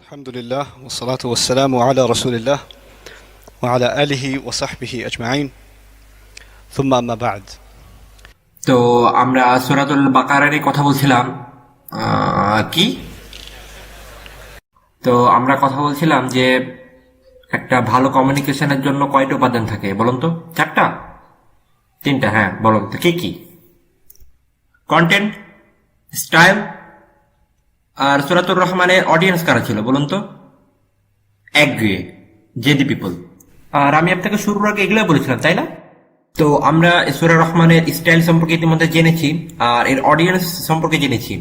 الحمد لله والصلاة والسلام على رسول الله وعلى آله وصحبه أجمعين ثم أما بعد তো আমরা সূরাতুল বাকারারই কথা বলছিলাম। কি তো আমরা কথা বলছিলাম যে একটা ভালো কমিউনিকেশনের জন্য কয়টা উপাদান থাকে বলুন তো? চারটা, তিনটা? হ্যাঁ বলুন তো কি কি? কন্টেন্ট, স্টাইল, আর সূরাতুর রহমানের অডিয়েন্স কারা ছিল বলুন তো? একগুয়ে, জেদি পিপল। আর আমি আপনাকে শুরুর আগে এগুলো বলেছিলাম, তাই না? তো আমরা সূরা রহমানের স্টাইল সম্পর্কে ইতিমধ্যে জেনেছি আর এর অডিয়েন্স সম্পর্কে জেনেছি।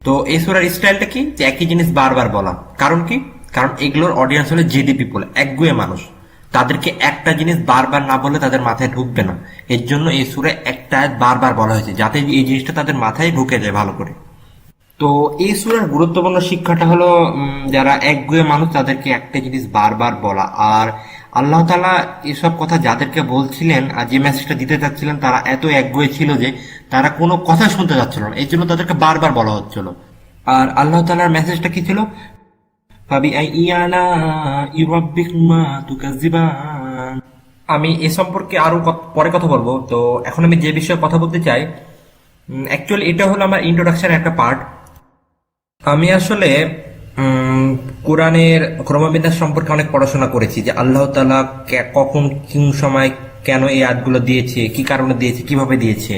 তো এই সূরার স্টাইলটা কি? যে একই জিনিস বারবার বলা। কারণ কি? কারণ এগুলোর অডিয়েন্স হলো জেদি পিপল, একগুয়ে মানুষ। তাদেরকে একটা জিনিস বারবার না বললে তাদের মাথায় ঢুকবে না। এর জন্য এই সূরায় একটা আয়াত বারবার বলা হয়েছে যাতে এই জিনিসটা তাদের মাথায় ঢুকে যায় ভালো করে। তো এই সূরার গুরুত্বপূর্ণ শিক্ষাটা হলো যারা একগুয়ে মানুষ তাদেরকে একটা জিনিস বারবার বলা। আর আল্লাহ তাআলা এসব কথা যাদেরকে বলছিলেন আর যে মেসেজটা দিতে চাচ্ছিলেন তারা এত একগুয়ে ছিল যে তারা কোনো কথা শুনতে যাচ্ছিল না, এই জন্য তাদেরকে বারবার বলা হচ্ছিল। আর আল্লাহ তাআলার মেসেজটা কি ছিল? আমি এ সম্পর্কে আরো পরে কথা বলবো। তো এখন আমি যে বিষয়ে কথা বলতে চাই, অ্যাকচুয়ালি এটা হলো আমার ইন্ট্রোডাকশনের একটা পার্ট। আমি আসলে কোরআনের ক্রমবিন্যাস সম্পর্কে অনেক পড়াশোনা করেছি, যে আল্লাহ তাআলা কখন কোন সময় কেন এই আয়াতগুলো দিয়েছে, কি কারণে দিয়েছে, কিভাবে দিয়েছে।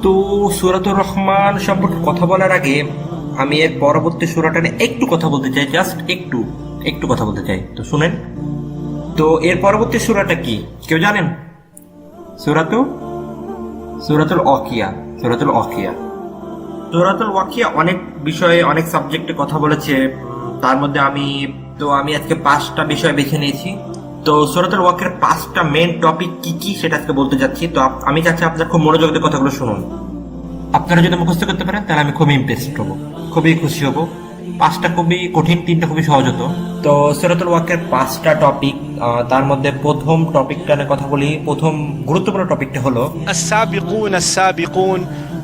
তো সূরাতুর রহমান সম্পর্কে কথা বলার আগে আমি এর পরবর্তী সূরাটা নিয়ে একটু কথা বলতে চাই, জাস্ট একটু কথা বলতে চাই। তো শুনেন, তো এর পরবর্তী সূরাটা কি কেউ জানেন? সূরাতুল ওয়াকিয়া। সূরাতুল ওয়াকিয়া অনেক বিষয়ে অনেক সাবজেক্টে কথা বলেছে। তার মধ্যে আমি আজকে 5টা বিষয় বেছে নিয়েছি। তো সূরাতুল ওয়াকিয়ার 5টা মেইন টপিক কি কি সেটা আজকে বলতে যাচ্ছি। তো আমি চাচ্ছি আপনারা খুব মনোযোগ দিয়ে কথাগুলো শুনুন। আপনারা যদি মুখস্থ করতে পারেন তাহলে আমি খুবই ইমপ্রেসড হব, খুবই খুশি হব। 5টা খুবই কঠিন, 3টা খুবই সহজ হতো। তো সূরাতুল ওয়াকিয়ার 5টা টপিক, তার মধ্যে প্রথম টপিকটা নিয়ে কথা বলি। প্রথম গুরুত্বপূর্ণ টপিকটা হলো السابقون السابقون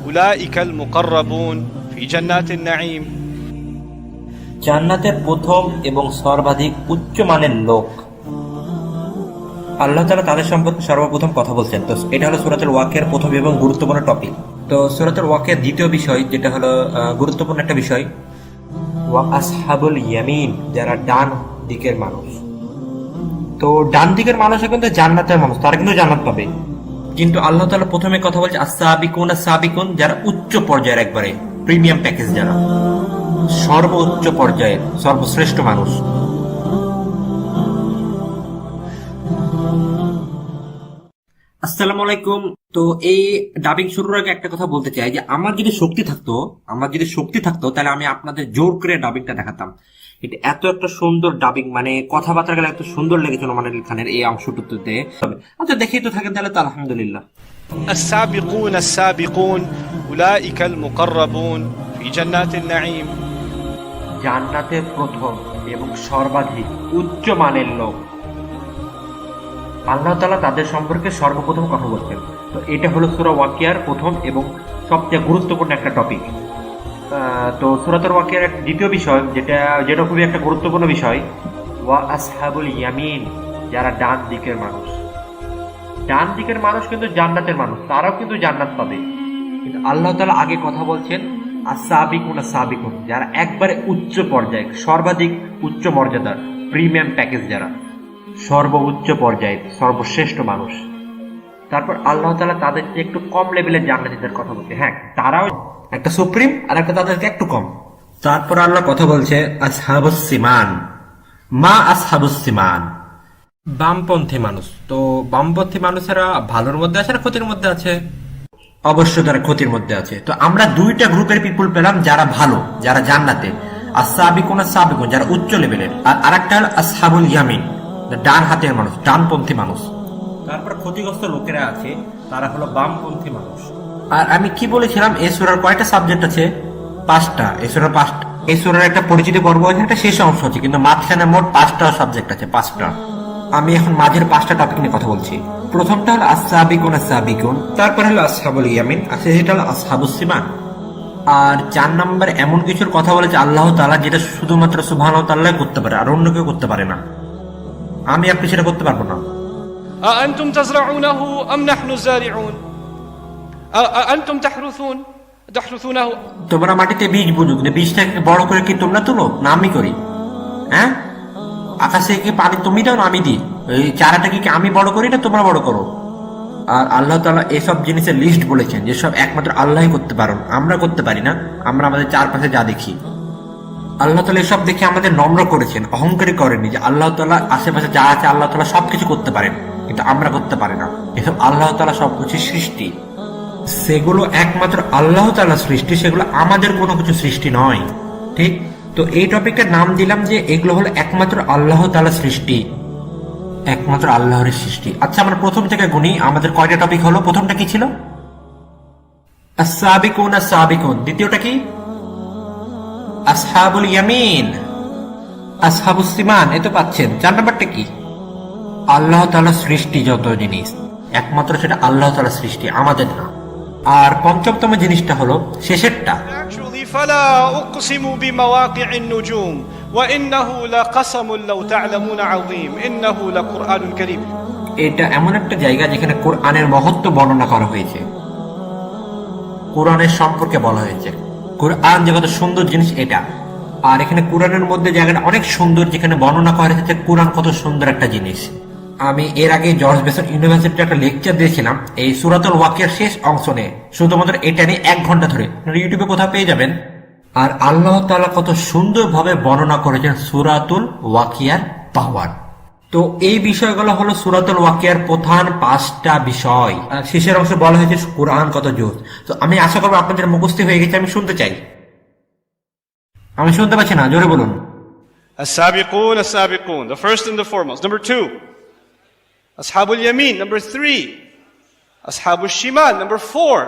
أولئك المقربون في جنات النعيم। জান্নাতের প্রথম এবং সর্বাধিক উচ্চমানের লোক। আল্লাহ তাআলা তাদের সম্পর্কে সর্বপ্রথম কথা বলছেন। তো এটা হলো সূরাতুল ওয়াকিয়ার প্রথম এবং গুরুত্বপূর্ণ টপিক। তো সূরাতুল ওয়াকিয়ার দ্বিতীয় বিষয় যেটা হলো গুরুত্বপূর্ণ একটা বিষয়, ওয়া আসহাবুল ইয়ামিন, যারা ডান দিকের মানুষ। তো ডান দিকের মানুষ কিন্তু জান্নাতের মানুষ, তারা কিন্তু জান্নাত পাবে। কিন্তু আল্লাহ তাআলা প্রথমে কথা বলছে আস-সাবিকুন, যারা উচ্চ পর্যায়ের, একবারে প্রিমিয়াম প্যাকেজ, যারা সর্বোচ্চ পর্যায়ের সর্বশ্রেষ্ঠ মানুষ। আসসালামু আলাইকুম। তো এই ডাবিং শুরুর আগে একটা কথা বলতে চাই, যে আমার যদি শক্তি থাকতো তাহলে আমি আপনাদের জোর করে ডাবিংটা দেখাতাম। এটা এত একটা সুন্দর ডাবিং, মানে কথাবার্তা গেলে এত সুন্দর লেগেছে নোমান আলী খানের এই অংশটুকুতে। আচ্ছা দেখেই তো থাকেন তাহলে তো আলহামদুলিল্লাহ। السابقون السابقون أولئك المقربون في جنات النعيم। জান্নাতের প্রথম এবং সর্বাধিক উচ্চ মানের লোক, আল্লাহ তাআলা তাদের সম্পর্কে সর্বপ্রথম কথা বলছেন। তো এটা হলো সূরা ওয়াকিয়ার প্রথম এবং সবচেয়ে গুরুত্বপূর্ণ একটা টপিক। তো সূরাতুল ওয়াকিয়ার দ্বিতীয় বিষয় যেটা খুবই একটা গুরুত্বপূর্ণ বিষয়, ওয়া আসহাবুল ইয়ামিন, যারা ডান দিকের মানুষ। ডান দিকের মানুষ কিন্তু জান্নাতের মানুষ, তারাও কিন্তু জান্নাত পাবে। কিন্তু আল্লাহ তাআলা আগে কথা বলছেন আস-সাবিকুন, যারা একবারে উচ্চ পর্যায়ে, সর্বাধিক উচ্চ মর্যাদার প্রিমিয়াম প্যাকেজ, যারা সর্বোচ্চ পর্যায়ের সর্বশ্রেষ্ঠ মানুষ। তারপর আল্লাহ তাআলা তাদের চেয়ে একটু কম লেভেলের জান্নাতীদের কথা বলছে। হ্যাঁ, তারাও একটা সুপ্রিম আর একটা তাদেরকে একটু কম। তারপর আল্লাহ কথা বলছে আসহাবুস সিমান, বামপন্থী মানুষ। তো বামপন্থী মানুষেরা ভালোর মধ্যে আছে না ক্ষতির মধ্যে আছে? অবশ্যই তারা ক্ষতির মধ্যে আছে। তো আমরা দুইটা গ্রুপের পিপল পেলাম, যারা ভালো, যারা জান্নাতে, আস-সাবিকুন, যারা উচ্চ লেভেলের, আর আরেকটা হলো আসহাবুল ইয়ামিন, ডান হাতের মানুষ, ডানপন্থী মানুষ। তারপর ক্ষতিগ্রস্ত লোকেরা আছে, তারা হলো বামপন্থী মানুষ। আর আমি কি বলেছিলাম, এই সূরার কয়টা সাবজেক্ট আছে? 5টা। এই সূরার একটা পরিচিতি পর্ব আছে, একটা শেষ অংশ আছে, কিন্তু মাঝখানে মোট 5টা সাবজেক্ট আছে, 5টা। আমি এখন মাঝের 5টা টপিক নিয়ে কথা বলছি। প্রথমটা হলো আস-সাবিকুন, তারপর হলো আসহাবুল ইয়ামিন, আর সেটা হলো আসহাবুস সিমান। আর 4 নম্বর এমন কিছুর কথা বলেছে আল্লাহ তাআলা যেটা শুধুমাত্র সুবহানাহু ওয়া তাআলা করতে পারে আর অন্য কেউ করতে পারে না। আমি আপনি সেটা করতে পারবো না। أأنتم تزرعونه أم نحن الزارعون أأنتم تحرثونه তোমরা মাটিতে বীজ বুঝো, কিন্তু বীজটাকে বড় করে কি তোমরা তুলো না আমি করি? হ্যাঁ, আকাশে কি পানি তুমি দাও না আমি দিই? এই চারাটাকে কি আমি বড় করি না তোমরা বড় করো? আর আল্লাহ তাআলা এসব জিনিসের লিস্ট বলেছেন যেসব একমাত্র আল্লাহই করতে পারেন, আমরা করতে পারি না। আমরা আমাদের চারপাশে যা দেখি, আল্লাহ তাআলা এসব দেখে আমাদের নম্র করেছেন, অহংকারী করেননি। যে আল্লাহ তাআলা আশেপাশে যা আছে আল্লাহ তাআলা সবকিছু করতে পারেন, কিন্তু আমরা করতে পারি না। এসব আল্লাহ তাআলা সবকিছু সৃষ্টি, সেগুলো একমাত্র আল্লাহ তাআলা সৃষ্টি, সেগুলো আমাদের কোনো কিছু সৃষ্টি নয়। ঠিক তো এই টপিকের নাম দিলাম যে এগুলো হলো একমাত্র আল্লাহ তাআলা সৃষ্টি, একমাত্র আল্লাহর সৃষ্টি। আচ্ছা, আমরা প্রথম থেকে গুনি, আমাদের কয়টা টপিক হলো? প্রথমটা কি ছিল? আস-সাবিকুন আস-সাবিকুন। দ্বিতীয়টা কি? আসহাবুল ইয়ামিন, আসহাবুস সিমান। এ তো পাচ্ছেন। 4 নাম্বারটা কি? আল্লাহ তাআলা সৃষ্টি যত জিনিস একমাত্র সেটা আল্লাহ তাআলা সৃষ্টি, আমাদের না। আর পঞ্চমতম জিনিসটা হলো শেষেরটা। Actually فلا أقسم بمواقع النجوم وإنه لقسم لو تعلمون عظيم إنه لقرآن كريم। এটা এমন একটা জায়গা যেখানে কোরআনের মহত্ব বর্ণনা করা হয়েছে, কোরআনের সম্পর্কে বলা হয়েছে। কোরআন যে কত সুন্দর জিনিস এটা। আর এখানে কোরআনের মধ্যে জায়গাটা অনেক সুন্দর, যেখানে বর্ণনা করা হয়েছে কোরআন কত সুন্দর একটা জিনিস। আমি এর আগে জর্জ বেসন ইউনিভার্সিটিতে একটা লেকচার দিয়েছিলাম এই সূরাতুল ওয়াকিয়ার শেষ অংশ নিয়ে, শুধুমাত্র এটা নিয়ে 1 ঘন্টা ধরে, ইউটিউবে কোথাও পেয়ে যাবেন। আর আল্লাহ তাআলা কত সুন্দরভাবে বর্ণনা করেছেন সূরাতুল ওয়াকিয়ার পাওয়ার। তো এই বিষয়গুলো হলো সূরাতুল ওয়াকিয়ার প্রধান 5টা বিষয়। আর শেষের অংশে বলা হয়েছে কোরআন কত জোর। তো আমি আশা করবো আপনাদের মুখস্থ হয়ে গেছে। আমি শুনতে চাই, আমি শুনতে পাচ্ছি না, জোরে বলুন। السابقون السابقون, the first and the foremost. Number 2, أصحاب اليمين. Number 3, أصحاب الشمال. Number 4,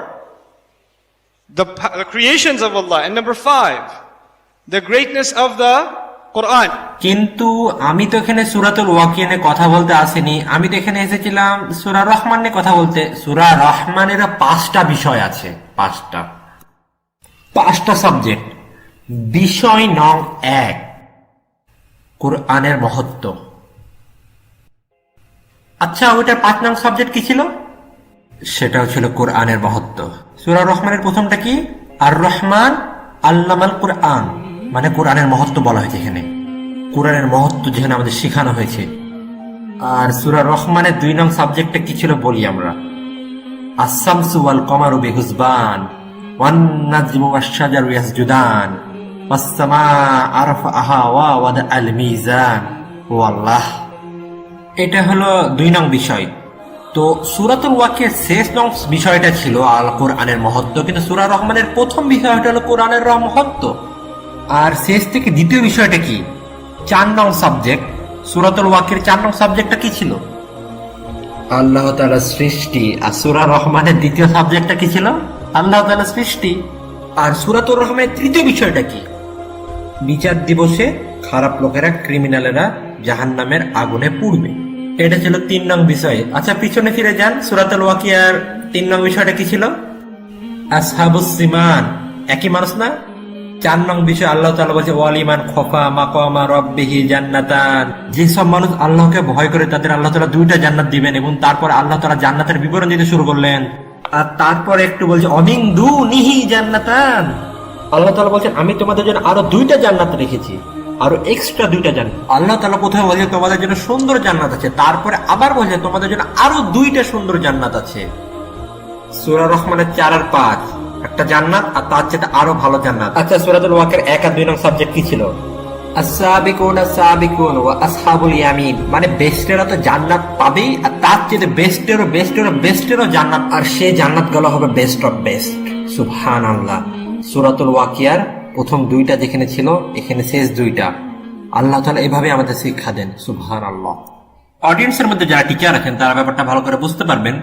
the creations of Allah. And number 5, the greatness of the Quran. কিন্তু আমি তো এখানে সূরাতুল ওয়াকিয়া নিয়ে কথা বলতে আসিনি, আমি তো এখানে এসেছিলাম সূরা রহমান নিয়ে কথা বলতে। সূরা রহমানের 5টা বিষয় আছে, 5টা সাবজেক্ট। বিষয় নং 1, কোরআনের মহত্ব। আচ্ছা, ওইটার 5 নং সাবজেক্ট কি ছিল? সেটাও ছিল কোরআনের মহত্ব। সূরা রহমানের প্রথমটা কি? আর রহমান আল্লামাল কোরআন, মানে কোরআনের মহত্ব বলা হয়েছে এখানে, কোরআনের মহত্ব যেখানে আমাদের শেখানো হয়েছে। আর সূরা রহমানের 2 নং সাবজেক্টটা কি ছিল বলি আমরা। আস-শামসু ওয়াল কমারু বিহুসবান ওয়ান নাজমু ওয়াশ-শাজারু ইয়াসজুদান ওয়াস-সামাআ রাফআহা ওয়া ওয়াদাআল মিজান ওয়াল্লাহ। এটা হলো 2 নং বিষয়। তো সূরাতুল ওয়াকিয়ার শেষ নং বিষয়টা ছিল আল কোরআনের মহত্ব, কিন্তু সূরা রহমানের প্রথম বিষয়টা হলো কোরআনের মহত্ব। আর শেষ থেকে দ্বিতীয় বিষয়টা কি? 4 নং সাবজেক্ট। সূরাতুল ওয়াকিয়ার 4 নং সাবজেক্টটা কি ছিল? আল্লাহ তাআলা সৃষ্টি। আর সূরা রহমানের দ্বিতীয় সাবজেক্টটা কি ছিল? আল্লাহ তাআলা সৃষ্টি। আর সূরাতুর রহমানের তৃতীয় বিষয়টা কি? বিচার দিবসে খারাপ লোকেরা, ক্রিমিনালেরা জাহান্নামের আগুনে পুড়বে। এটা ছিল 3 নং বিষয়। আচ্ছা, পিছনে ফিরে যান। সূরাতুল ওয়াকিয়ার 3 নং বিষয়টা কি ছিল? আসহাবুস সিমান। একই মানুষ না? 4 নং বিষয় আল্লাহ তাআলা বলছে ওয়ালিমান খফা মাকামা রাব্বিহি জান্নাতান। যেসব মানুষ আল্লাহকে ভয় করে তাদের আল্লাহ তাআলা 2টা জান্নাত দিবেন, এবং তারপর আল্লাহ তাআলা জান্নাতের বিবরণ দিতে শুরু করলেন। আর তারপরে একটু বলছে অমিন দুনিহি জান্নাতান। আল্লাহ তাআলা বলছেন আমি তোমাদের জন্য আরো 2টা জান্নাত রেখেছি, আরো এক্সট্রা 2টা জান্নাত। আল্লাহ তাআলা প্রথমে বলছে তোমাদের জন্য সুন্দর জান্নাত আছে, তারপরে আবার বলছে তোমাদের জন্য আরো 2টা সুন্দর জান্নাত আছে। সূরা রহমানের 4 আর 5 একটা জান্নাত, আর তার চেয়ে আরো ভালো জান্নাত। আচ্ছা, সূরাতুল ওয়াকিয়ার 1 আর 2 নং সাবজেক্ট কি ছিল? আস-সাবিকুন আস-সাবিকুন ওয়া আসহাবুল ইয়ামিন, মানে বেস্টেরা তো জান্নাত পাবেই, আর তার চেয়ে বেস্টেরও জান্নাত, আর সেই জান্নাতগুলো হবে বেস্ট অফ বেস্ট। সুবহানাল্লাহ। সূরাতুল ওয়াকিয়ার প্রথম 2টা যেখানে ছিল, এখানে শেষ 2টা। আল্লাহ তাআলা এভাবে আমাদের শিক্ষা দেন। সুবহানাল্লাহ। অডিয়েন্সের মধ্যে যারা টিচার আছেন তারা ব্যাপারটা ভালো করে বুঝতে পারবেন।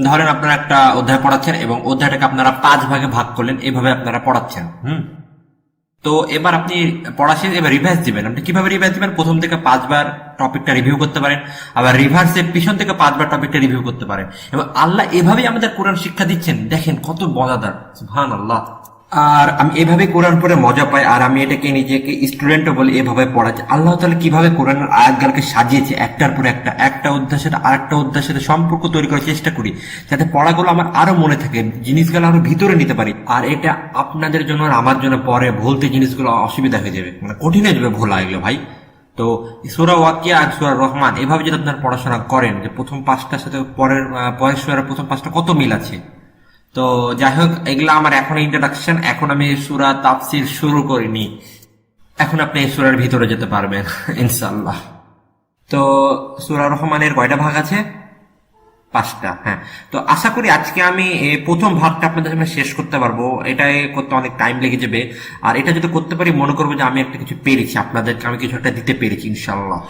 ধরেন আপনারা একটা অধ্যায় পড়াচ্ছেন এবং অধ্যায়টাকে আপনারা 5 ভাগে ভাগ করলেন, এভাবে আপনারা পড়াচ্ছেন। তো এবার আপনি পড়া শেষ, এবার রিভাইজ দিবেন। আপনি কিভাবে রিভাইজ দিবেন? প্রথম থেকে 5 বার টপিকটা রিভিউ করতে পারেন, আবার রিভার্সে পিছন থেকে 5 বার টপিকটা রিভিউ করতে পারেন। এবং আল্লাহ এভাবেই আমাদের কোরআন শিক্ষা দিচ্ছেন। দেখেন কত মজাদার। সুবহানাল্লাহ। আর আমি এভাবে কোরআন পড়ে মজা পাই, আর আমি এটাকে নিজেকে স্টুডেন্টও বলি এভাবে পড়া, যে আল্লাহ তাআলা কিভাবে কোরআনের আয়াতগুলোকে সাজিয়েছে একটার পর একটা, একটা অধ্যায়ের সাথে আরেকটা অধ্যায়ের সাথে সম্পর্ক তৈরি করার চেষ্টা করি, যাতে পড়াগুলো আমার আরো মনে থাকে, জিনিসগুলো আরো ভিতরে নিতে পারি। আর এটা আপনাদের জন্য আর আমার জন্য পরে ভুলতে জিনিসগুলো অসুবিধা হয়ে যাবে, মানে কঠিন হয়ে যাবে ভোলা এগুলো ভাই। তো সূরা ওয়াকিয়া আর সূরা রহমান এভাবে যদি আপনারা পড়াশোনা করেন, যে প্রথম পাঁচটার সাথে পরের সূরার প্রথম পাঁচটা কত মিল আছে। তো যাই হোক, এগুলা আমার এখন ইন্ট্রোডাকশন, এখন আমি সূরা তাফসীর শুরু করিনি, এখন আপনি এই সূরার ভিতরে যেতে পারবেন ইনশাআল্লাহ। তো সূরা রহমানের কয়টা ভাগ আছে? 5টা। হ্যাঁ, তো আশা করি আজকে আমি এই প্রথম ভাগটা আপনাদের সামনে শেষ করতে পারবো। এটাই করতে অনেক টাইম লেগে যাবে, আর এটা যদি করতে পারি মনে করবো যে আমি একটা কিছু পেরেছি, আপনাদেরকে আমি কিছু একটা দিতে পেরেছি ইনশাআল্লাহ।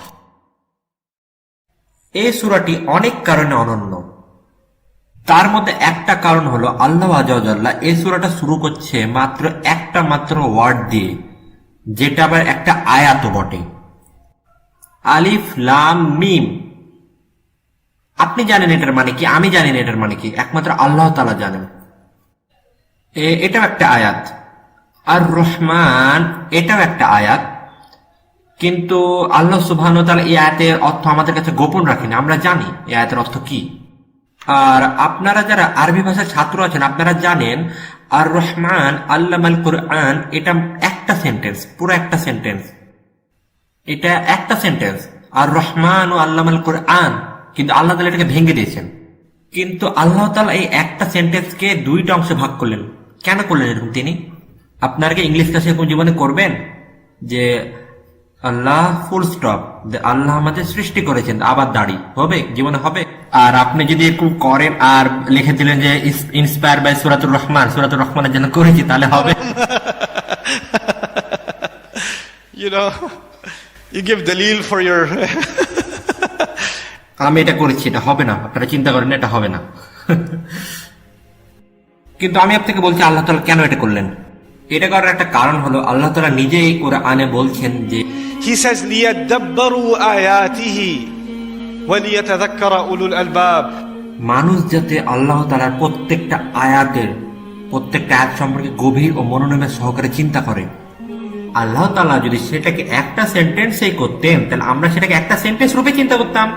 এই সূরাটি অনেক কারণে অনন্য, তার মধ্যে একটা কারণ হলো আল্লাহ আযজা ওয়া জাল্লা এই সূরাটা শুরু করছে মাত্র ওয়ার্ড দিয়ে, যেটা আবার একটা আয়াতও বটে, আলিফ লাম মিম। আপনি জানেন এটার মানে কি, আমি জানি না এটার মানে কি, একমাত্র আল্লাহ তাআলা জানেন। এটাও একটা আয়াত। আর রহমান এটাও একটা আয়াত, কিন্তু আল্লাহ সুবহানাহু ওয়া তাআলা এই আয়াতের অর্থ আমাদের কাছে গোপন রাখেন, আমরা জানি এই আয়াতের অর্থ কি। আর আপনারা যারা আরবি ভাষার ছাত্র আছেন আপনারা জানেন আর রহমান আল্লামাল কুরআন এটা একটা সেন্টেন্স, পুরো একটা সেন্টেন্স, এটা একটা সেন্টেন্স। আর রহমান ও আল্লামাল কুরআন, কিন্তু আল্লাহ তাআলা এটাকে ভেঙে দিয়েছেন। কিন্তু আল্লাহ তাআলা এই একটা সেন্টেন্সকে 2টা অংশে ভাগ করলেন। কেন করলেন এরকম তিনি? আপনারা কি ইংলিশ ক্লাসে কোন জীবনে করবেন যে আল্লাহ ফুল স্টপ, আল্লাহ আমাদের সৃষ্টি করেছেন, আবার দাড়ি হবে? জীবনে হবে? আর আপনি যদি এরকম করেন আর লিখে দিলেন যে ইন্সপায়ার বাই সূরাতুর রহমান, সূরাতুর রহমানের জন্য করেছি, তাহলে হবে? You know, you give dalil for your... আমি এটা করেছি, এটা হবে না, আপনারা চিন্তা করেন এটা হবে না। কিন্তু আমি আপনাকে বলছি আল্লাহ তাআলা কেন এটা করলেন। এটা করার একটা কারণ হলো আল্লাহ তাআলা নিজেই কোরআনে বলছেন যে He says, لِيَدَّبَّرُوا آيَاتِهِ وَلِيَتَذَكَّرَ أُولُو الْأَلْبَابِ. মানুষ যাতে আল্লাহ তাআলার প্রত্যেকটা আয়াত সম্পর্কে গভীর ও মনোনিবেশ সহকারে চিন্তা করে। আল্লাহ তাআলা যদি সেটাকে একটা সেন্টেন্সেই করতেন তাহলে আমরা সেটাকে একটা সেন্টেন্স রূপে চিন্তা করতাম,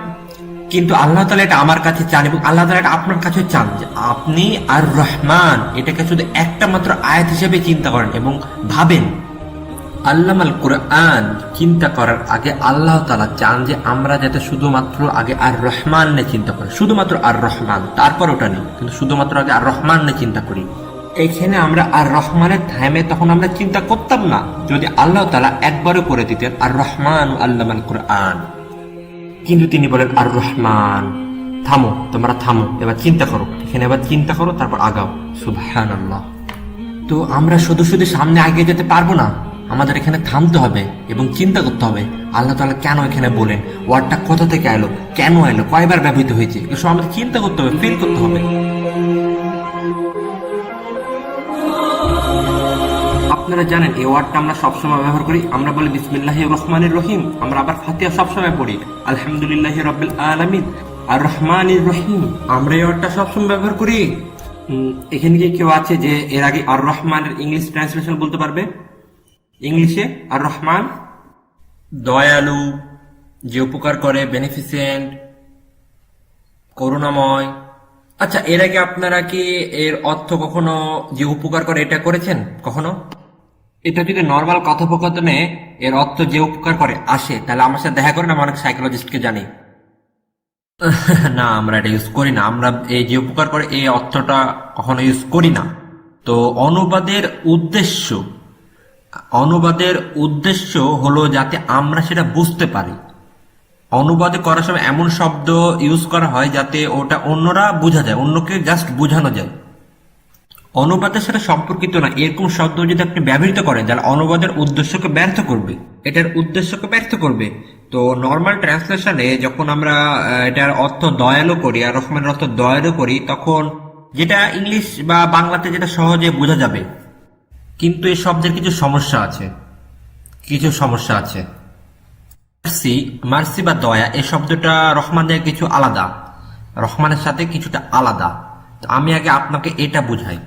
কিন্তু আল্লাহ তাআলা এটা আমার কাছে চান এবং আল্লাহ তাআলা এটা আপনার কাছে চান যে আপনি আর রহমান এটাকে শুধু একটা মাত্র আয়াত হিসেবে চিন্তা করেন এবং ভাবেন। আল্লামাল কুরআন চিন্তা করার আগে আল্লাহ তাআলা চান যে আমরা যাতে শুধুমাত্র আগে আর রহমান নিয়ে চিন্তা করি, শুধুমাত্র আর রহমান, তারপর ওটা নেই, কিন্তু শুধুমাত্র আগে আর রহমান নিয়ে চিন্তা করি। এইখানে আমরা আর রহমানের থামে তখন আমরা চিন্তা করতাম না যদি আল্লাহ তাআলা একবারও করে দিতেন আর রহমান আল্লামাল কুরআন। কিন্তু তিনি বলেন আর রহমান, থামো, তোমরা থামো, এবার চিন্তা করো, এখানে এবার চিন্তা করো, তারপর আগাও। সুবহানাল্লাহ। তো আমরা শুধু শুধু সামনে আগে যেতে পারবো না, আমাদের এখানে থামতে হবে এবং চিন্তা করতে হবে আল্লাহ তাআলা কেন এখানে বলেন, ওয়ার্ডটা কোথা থেকে এলো, কেন এলো, কয়বার ব্যবহৃত হয়েছে, এসব আমাদের চিন্তা করতে হবে, ফিল করতে হবে। আপনারা জানেন এই ওয়ার্ডটা আমরা সবসময় ব্যবহার করি, আমরা বলি বিসমিল্লাহির রহমানির রহিম, আমরা আবার ফাতিহা সবসময় পড়ি আলহামদুলিল্লাহি রাব্বিল আলামিন আর রহমানির রহিম, আমরা এই ওয়ার্ডটা সবসময় ব্যবহার করি। এখানে কি কেউ আছে যে এর আগে আর রহমানের ইংলিশ ট্রান্সলেশন বলতে পারবে? ইংলিশে আর রহমান দয়ালু, যে উপকার করে, বেনিফিসেন্ট, করুণাময়। আচ্ছা, এর আগে আপনারা কি এর অর্থ কখনো যে উপকার করে এটা করেছেন কখনো? এটা যদি নর্মাল কথোপকথনে এর অর্থ যে উপকার করে আসে তাহলে আমার সাথে দেখা করেন, আমি অনেক সাইকোলজিস্টকে জানি। না, আমরা এটা ইউজ করি না, আমরা এই যে উপকার করে এই অর্থটা কখনো ইউজ করি না। তো অনুবাদের উদ্দেশ্য হলো যাতে আমরা সেটা বুঝতে পারি। অনুবাদে করার সময় এমন শব্দ ইউজ করা হয় যাতে ওটা অন্যরা বোঝা যায়, অন্যকে জাস্ট বোঝানো যায়। অনুবাদের সাথে সম্পর্কিত না এরকম শব্দ যদি আপনি ব্যবহৃত করেন তাহলে অনুবাদের উদ্দেশ্যকে ব্যর্থ করবে, এটার উদ্দেশ্যকে ব্যর্থ করবে। তো নর্মাল ট্রান্সলেশনে যখন আমরা এটার অর্থ দয়ালু করি আর রহমানের অর্থ দয়ালু করি, তখন যেটা ইংলিশ বা বাংলাতে যেটা সহজে বোঝা যাবে, কিন্তু এই শব্দের কিছু সমস্যা আছে। মার্সি বা দয়া, এই শব্দটা রহমানের কিছু আলাদা, রহমানের সাথে কিছুটা আলাদা। তো আমি আগে আপনাকে এটা বুঝাই।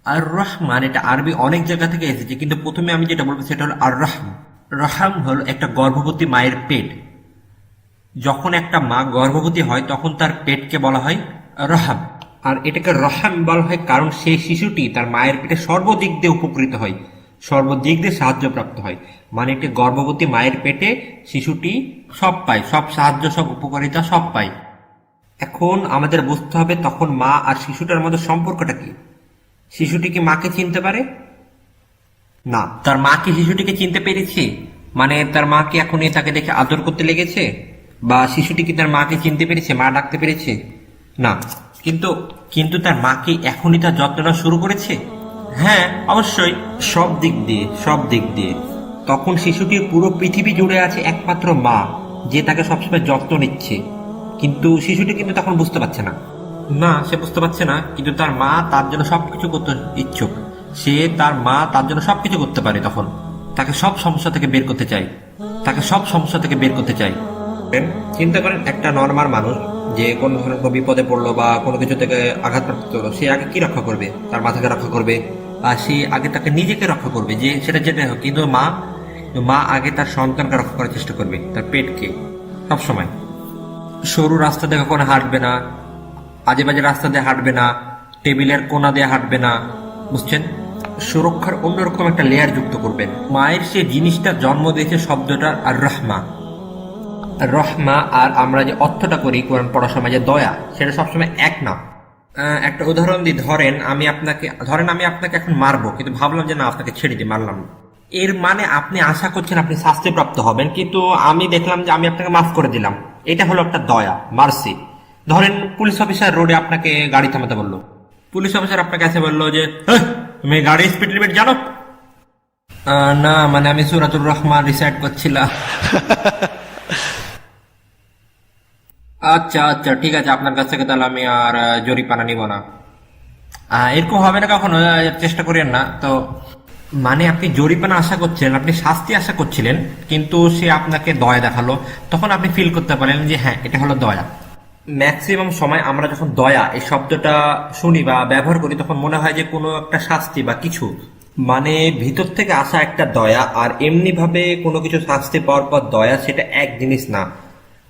আর রহমান এটা আরবি অনেক জায়গা থেকে এসেছে, কিন্তু প্রথমে আমি যেটা বলবো সেটা হলো আর রহম। রহম হলো একটা গর্ভবতী মায়ের পেট। যখন একটা মা গর্ভবতী হয় তখন তার পেটকে বলা হয় রহম। আর এটাকে রহম বলা হয় কারণ সেই শিশুটি তার মায়ের পেটে সর্বদিক দিয়ে উপকৃত হয়, সর্বদিক দিয়ে সাহায্যপ্রাপ্ত হয়। মানে একটি গর্ভবতী মায়ের পেটে শিশুটি সব পায়, সব সাহায্য, সব উপকারিতা সব পায়। এখন আমাদের বুঝতে হবে তখন মা আর শিশুটার মধ্যে সম্পর্কটা কি। শিশুটি কি মাকে চিনতে পারে? না। তার মা কি শিশুটিকে চিনতে পেরেছে? মানে তার মা কি এখনই তাকে দেখে আদর করতে লেগেছে? বা শিশুটি কি তার মাকে চিনতে পেরেছে, মা ডাকতে পেরেছে? না। কিন্তু কিন্তু তার মা কি এখনই তার যত্ন নেওয়া শুরু করেছে? হ্যাঁ, অবশ্যই। সব দিক দিয়ে, সব দিক দিয়ে। তখন শিশুটির পুরো পৃথিবী জুড়ে আছে একমাত্র মা, যে তাকে সবসময় যত্ন নিচ্ছে। কিন্তু শিশুটি কিন্তু তখন বুঝতে পারছে না। না, সে বুঝতে পারছে না, কিন্তু তার মা তার জন্য সবকিছু করতে ইচ্ছুক। তার মা তার জন্য সবকিছু করতে পারে। তখন তাকে সব সমস্যা থেকে বের করতে চাই, তাকে সব সমস্যা থেকে বের করতে চাই। চিন্তা করেন একটা নর্মাল মানুষ যে কোনো ধরনের বিপদে পড়লো বা কোনো কিছু থেকে আঘাতপ্রাপ্ত হলো, সে আগে কি রক্ষা করবে? তার মাথাকে রক্ষা করবে, আর সে আগে তাকে নিজেকে রক্ষা করবে, যে সেটা যেটাই হোক। কিন্তু মা আগে তার সন্তানকে রক্ষা করার চেষ্টা করবে, তার পেটকে। সবসময় সরু রাস্তা দিয়ে কখনো হাঁটবে না, আজে বাজে রাস্তা দিয়ে হাঁটবে না, টেবিলের কোনা দিয়ে হাঁটবে না, বুঝছেন? সুরক্ষার অন্যরকম একটা লেয়ার যুক্ত করবেন। মায়ের সে জিনিসটা জন্ম দিয়েছে শব্দটা আর রহমা। রহমা আর আমরা যে অর্থটা করি কোরআন পড়ার সময় যে দয়া, সেটা সবসময় এক না। একটা উদাহরণ দিই, ধরেন আমি আপনাকে এখন মারবো, কিন্তু ভাবলাম যে না, আপনাকে ছেড়ে দিই, মারলাম না। এর মানে আপনি আশা করছেন আপনি শাস্তিপ্রাপ্ত হবেন, কিন্তু আমি দেখলাম যে আমি আপনাকে মাফ করে দিলাম। এটা হলো একটা দয়া, মার্সি। ধরেন পুলিশ অফিসার রোডে আপনাকে গাড়ি থামাতে বললো, পুলিশ অফিসার আপনাকে এসে বললো যে তুমি গাড়ি স্পিড লিমিট জানো? না, মানে আমি সূরাতুর রহমান রিসাইট করছিলাম। আচ্ছা আচ্ছা, ঠিক আছে, আপনার কাছ থেকে তাহলে আমি আর জরিপানা নিব না। এরকম হবে না কখনো, চেষ্টা করেন না তো। মানে আপনি জরিপানা আশা করছিলেন, আপনি শাস্তি আশা করছিলেন, কিন্তু সে আপনাকে দয়া দেখালো, তখন আপনি ফিল করতে পারেন যে হ্যাঁ, এটা হলো দয়া। ম্যাক্সিমাম সময় আমরা যখন দয়া এই শব্দটা শুনি বা ব্যবহার করি, তখন মনে হয় যে কোনো একটা শাস্তি বা কিছু, মানে ভিতর থেকে আসা একটা দয়া। আর এমনি ভাবে কোনো কিছু শাস্তি পাওয়ার পর দয়া, সেটা এক জিনিস না।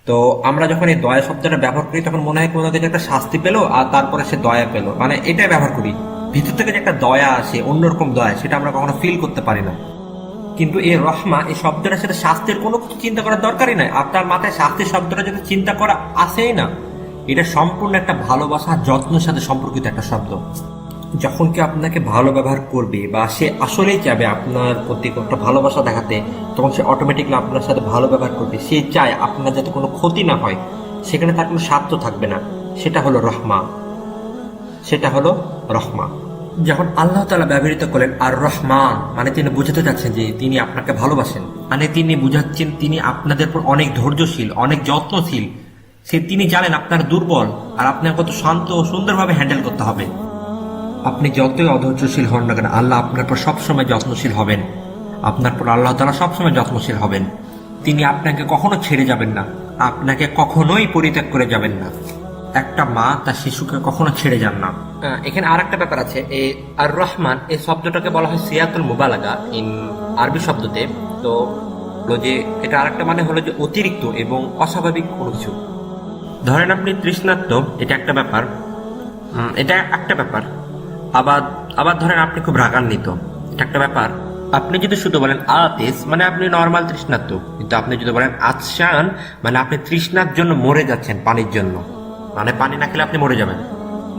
তো আমরা যখন এই দয়া শব্দটা ব্যবহার করি, তখন মনে হয় কোনো কিছু একটা শাস্তি পেলো আর তারপরে সে দয়া পেলো, মানে এটাই ব্যবহার করি। ভিতর থেকে যে একটা দয়া আসে, অন্যরকম দয়া, সেটা আমরা কখনো ফিল করতে পারি না। কিন্তু এই রহমা এই শব্দটা, সেটা শাস্তির কোনো কিছু চিন্তা করার দরকারই নাই। আপনার মাথায় শাস্তির শব্দটা যদি চিন্তা করা আসেই না, এটা সম্পূর্ণ একটা ভালোবাসা, যত্নের সাথে সম্পর্কিত একটা শব্দ। যখন কেউ আপনাকে ভালো ব্যবহার করবে বা সে আসলেই চাবে আপনার প্রতি একটা ভালোবাসা দেখাতে, তখন সে অটোমেটিকলি আপনার সাথে ভালো ব্যবহার করবে। সে চায় আপনার যাতে কোনো ক্ষতি না হয়, সেখানে তার কোনো স্বার্থ থাকবে না। সেটা হলো রহমা, সেটা হলো রহমা। যখন আল্লাহ তাআলা ব্যবহৃত করেন আর রহমান, মানে তিনি বুঝাতে চাচ্ছেন যে তিনি আপনাকে ভালোবাসেন, মানে তিনি বুঝাচ্ছেন তিনি আপনাদের উপর অনেক ধৈর্যশীল, অনেক যত্নশীল। তিনি জানেন আপনার দুর্বল, আর আপনার কত শান্ত ও সুন্দরভাবে হ্যান্ডেল করতে হবে। আপনি যতই অধৈর্যশীল হন না কেন, আল্লাহ আপনার পর সবসময় যত্নশীল হবেন। আপনার পর আল্লাহ তাআলা সবসময় যত্নশীল হবেন। তিনি আপনাকে কখনো ছেড়ে যাবেন না, আপনাকে কখনোই পরিত্যাগ করে যাবেন না। একটা মা তার শিশুকে কখনো ছেড়ে যান না। এখানে আর একটা ব্যাপার আছে, এই আর রহমান এই শব্দটাকে বলা হয় সিয়াতুল মুবালাগা ইন আরবি শব্দতে। তো যে এটা আরেকটা মানে হলো যে অতিরিক্ত এবং অস্বাভাবিক কোনো কিছু। ধরেন আপনি তৃষ্ণার্ত, এটা একটা ব্যাপার, এটা একটা ব্যাপার। আবার ধরেন আপনি খুব রাগান্বিত, এটা একটা ব্যাপার। আপনি যদি শুধু বলেন আতিস, মানে আপনি নর্মাল তৃষ্ণার্ত, কিন্তু আপনি যদি বলেন আতশান, মানে আপনি তৃষ্ণার জন্য মরে যাচ্ছেন, পানির জন্য, মানে পানি না খেলে আপনি মরে যাবেন,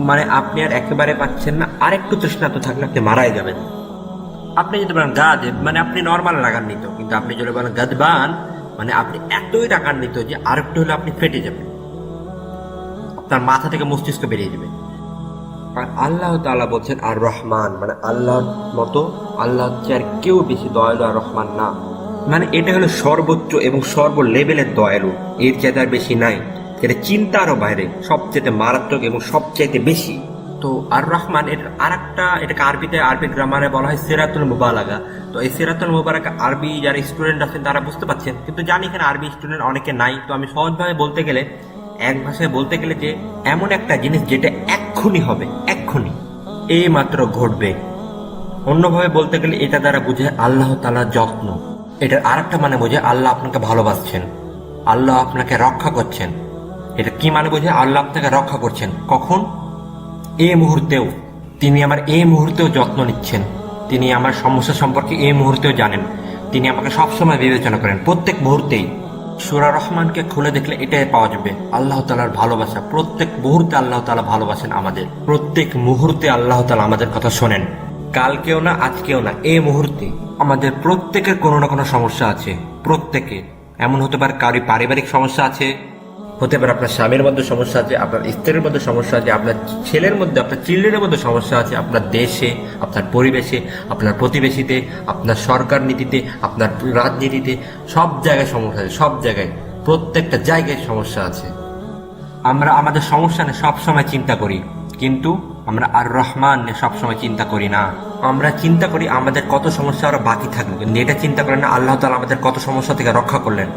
মানে আপনি আর একেবারে পাচ্ছেন না, আর একটু তৃষ্ণার্ত থাকলে আপনি মারাই যাবেন। আপনি যদি বলেন গাদেব, মানে আপনি নর্মাল রাগান্বিত, কিন্তু আপনি যদি বলেন গাদবান, মানে আপনি এতই রাগান্বিত যে আর একটু হলে আপনি ফেটে যাবেন, আপনার মাথা থেকে মস্তিষ্ক বেরিয়ে যাবে। আর আল্লাহ তাআলা বলছেন আর রহমান, মানে আল্লাহর মতো, আল্লাহ হচ্ছে আর কেউ বেশি দয়ালু আর রহমান না। মানে এটা হলো সর্বোচ্চ এবং সর্ব লেভেলের দয়ালু, এর চাইতে আর বেশি নাই। এটা চিন্তারও বাইরে, সবচেয়ে মারাত্মক এবং সবচেয়ে বেশি। তো আর রহমান এর আরেকটা, এটাকে আরবি গ্রামারে বলা হয় সিরাতুল মুবালাগা। তো এই সিরাতুল মুবালাগা আরবি যারা স্টুডেন্ট আছেন তারা বুঝতে পারছেন, কিন্তু জানি এখানে আরবি স্টুডেন্ট অনেকে নাই। তো আমি সহজভাবে বলতে গেলে, এক ভাষায় বলতে গেলে, যে এমন একটা জিনিস যেটা এক্ষুনি হবে, এক্ষুনি, এই মাত্র ঘটবে। অন্যভাবে বলতে গেলে এটা দ্বারা বুঝে আল্লাহ তাআলার যত্ন। এটার আরেকটা মানে বোঝে আল্লাহ আপনাকে ভালোবাসছেন, আল্লাহ আপনাকে রক্ষা করছেন। এটা কি মানে বোঝে? আল্লাহ আপনাকে রক্ষা করছেন। কখন? এই মুহূর্তেও। তিনি আমার এই মুহূর্তেও যত্ন নিচ্ছেন। তিনি আমার সমস্যা সম্পর্কে এই মুহূর্তেও জানেন। তিনি আমাকে সবসময় বিবেচনা করেন, প্রত্যেক মুহূর্তেই। সূরা রহমানকে খুলে দেখলে এটাই পাওয়া যাবে, আল্লাহ তাআলার ভালোবাসা। প্রত্যেক মুহূর্তে আল্লাহ তাআলা ভালোবাসেন আমাদের। প্রত্যেক মুহূর্তে আল্লাহ তাআলা আমাদের কথা শোনেন। কালকেও না, আজকেও না, এই মুহূর্তে আমাদের প্রত্যেকের কোনো না কোনো সমস্যা আছে। প্রত্যেকে। এমন হতে পারে কারি পারিবারিক সমস্যা আছে, হতে পারে আপনার স্বামীর মধ্যে সমস্যা আছে, আপনার স্ত্রীর মধ্যে সমস্যা আছে, আপনার ছেলের মধ্যে, আপনার চিলড্রেনের মধ্যে সমস্যা আছে, আপনার দেশে, আপনার পরিবেশে, আপনার প্রতিবেশীতে, আপনার সরকার নীতিতে, আপনার রাজনীতিতে, সব জায়গায় সমস্যা আছে। সব জায়গায়, প্রত্যেকটা জায়গায় সমস্যা আছে। আমরা আমাদের সমস্যা নিয়ে সবসময় চিন্তা করি, কিন্তু আমরা আর রহমান নিয়ে সবসময় চিন্তা করি না। আমরা চিন্তা করি আমাদের কত সমস্যা আরো বাকি থাকবে, কিন্তু এটা চিন্তা করেন না আল্লাহ তাআলা আমাদের কত সমস্যা থেকে রক্ষা করলেন।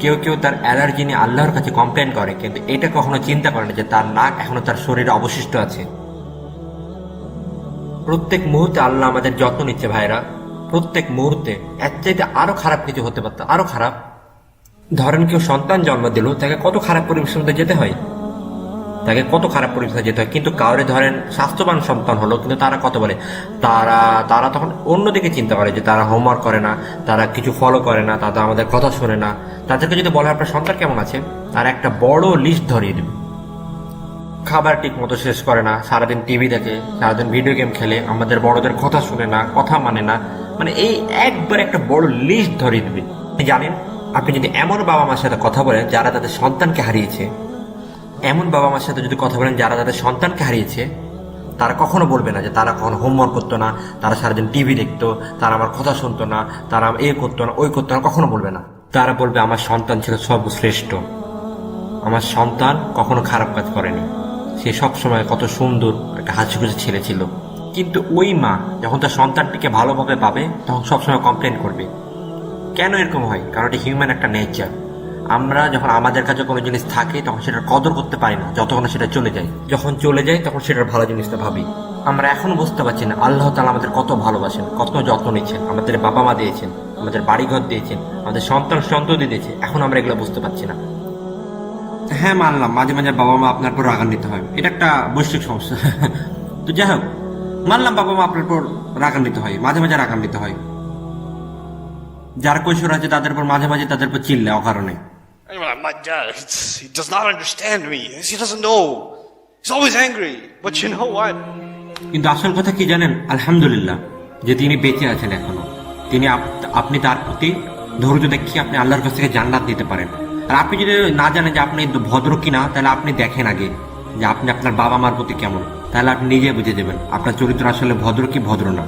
কেউ কেউ তার অ্যালার্জি নিয়ে আল্লাহর কাছে কমপ্লেন করে, কিন্তু এটা কখনো চিন্তা করে না যে তার নাক এখনো তার শরীরে অবশিষ্ট আছে। প্রত্যেক মুহূর্তে আল্লাহ আমাদের যত্ন নিচ্ছে ভাইরা, প্রত্যেক মুহূর্তে। এর চাইতে আরো খারাপ কিছু হতে পারত, আরো খারাপ। ধরেন কেউ সন্তান জন্ম দিল, তাকে কত খারাপ পরিবেশের মধ্যে যেতে হয়, তাকে কত খারাপ পরিবেশে যেতে হয়। কিন্তু কাউরে ধরেন স্বাস্থ্যবান সন্তান হলো, কিন্তু তারা কত বলে, তারা তখন অন্যদিকে চিন্তা করে যে তারা হোমওয়ার্ক করে না, তারা কিছু ফলো করে না, তারা আমাদের কথা শোনে না। তাদেরকে যদি বলা হয় আপনার সন্তান কেমন আছে, তার একটা বড় লিস্ট ধরিয়ে দেবে। খাবার ঠিক মতো শেষ করে না, সারাদিন টিভি দেখে, সারাদিন ভিডিও গেম খেলে, আমাদের বড়দের কথা শুনে না, কথা মানে না, মানে এই একবার একটা বড় লিস্ট ধরিয়ে দেবে। জানেন, আপনি যদি এমন বাবা মার সাথে কথা বলেন যারা তাদের সন্তানকে হারিয়েছে, এমন বাবা মার সাথে যদি কথা বলেন যারা তাদের সন্তানকে হারিয়েছে, তারা কখনো বলবে না যে তারা কখনো হোমওয়ার্ক করতো না, তারা সারাদিন টিভি দেখতো, তারা আমার কথা শুনতো না, তারা এ করতো না, ওই করতো না, কখনো বলবে না। তারা বলবে আমার সন্তান ছিল সর্বশ্রেষ্ঠ, আমার সন্তান কখনো খারাপ কাজ করেনি, সে সবসময় কত সুন্দর একটা হাসি খুশি ছেলে ছিল। কিন্তু ওই মা যখন তার সন্তানটিকে ভালোভাবে পাবে তখন সবসময় কমপ্লেন করবে। কেন এরকম হয়? কারণ এটা হিউম্যান একটা নেচার। আমরা যখন আমাদের কাছে কোনো জিনিস থাকে তখন সেটার কদর করতে পারি না, যতক্ষণ সেটা চলে যায়। যখন চলে যায় তখন সেটার ভালো জিনিসটা ভাবি। আমরা এখন বুঝতে পারছি না আল্লাহ তাআলা আমাদের কত ভালোবাসেন, কত যত্ন নিচ্ছেন, আমাদের বাবা মা দিয়েছেন, আমাদের বাড়িঘর দিয়েছেন, আমাদের সন্ততি দিয়েছে। এখন আমরা এগুলো বুঝতে পারছি না। হ্যাঁ মানলাম, মাঝে মাঝে বাবা মা আপনার উপর রাগান্বিত হয়, এটা একটা বৈশ্বিক সমস্যা। তো যাই হোক, মানলাম বাবা মা আপনার উপর রাগান্বিত হয়, মাঝে মাঝে রাগান্বিত হয়। যারা কৈশোর আছে তাদের উপর মাঝে মাঝে তাদের উপর চিল্লে অকারণে। My dad, he does not understand me. He doesn't know. He's always angry. But you know what? কিন্তু আসল কথা কি জানেন? আলহামদুলিল্লাহ যে তিনি বেঁচে আছেন এখনো। তিনি আপনি তার প্রতি ধৈর্য দেখিয়ে আপনি আল্লাহর কাছ থেকে জান্নাত দিতে পারেন। আর আপনি যদি না জানেন যে আপনি ভদ্র কিনা, তাহলে আপনি দেখেন আগে যে আপনি আপনার বাবা মার প্রতি কেমন, তাহলে আপনি নিজে বুঝে যাবেন আপনার চরিত্র আসলে ভদ্র কি ভদ্র না।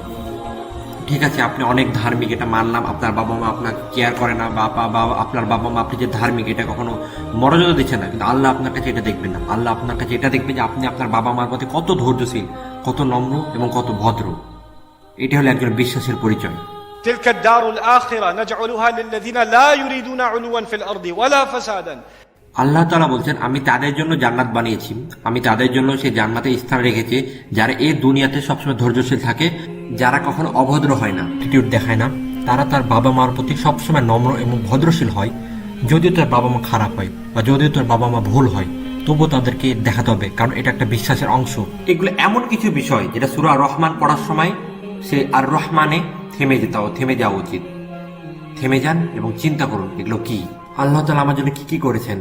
ঠিক আছে, আপনি অনেক ধার্মিক, এটা মানলাম। আপনার বাবা মা আপনাকে কেয়ার করে না, বা আপনার বাবা মা আপনি যে ধার্মিক এটা কখনো মর্যাদা দিচ্ছে না, কিন্তু আল্লাহ আপনার কাছে এটা দেখবেন না। আল্লাহ আপনার কাছে এটা দেখবে যে আপনি আপনার বাবা মার প্রতি কত ধৈর্যশীল, কত নম্র এবং কত ভদ্র। এটা হলো একজন বিশ্বাসের পরিচয়। تلك الدار الآخرة نجعلها للذين لا يريدون علوا في الأرض ولا فسادا. আল্লাহ তাআলা বলছেন আমি তাদের জন্য জান্নাত বানিয়েছি, আমি তাদের জন্য সেই জান্নাতে স্থান রেখেছি যারা এই দুনিয়াতে সবসময় ধৈর্যশীল থাকে, যারা কখনো অভদ্র হয় না, অ্যাটিটিউড দেখায় না, তারা তার বাবা মার প্রতি সবসময় নম্র এবং ভদ্রশীল হয়। যদিও তার বাবা মা খারাপ হয় বা যদিও তার বাবা মা ভুল হয়, তবুও তাদেরকে দেখাতে হবে, কারণ এটা একটা বিশ্বাসের অংশ। এগুলো এমন কিছু বিষয় যেটা সূরা রহমান পড়ার সময় সে আর রহমানে থেমে যাওয়া উচিত। থেমে যান এবং চিন্তা করুন এগুলো কি, আল্লাহ তাআলা আমার জন্য কি কি করেছেন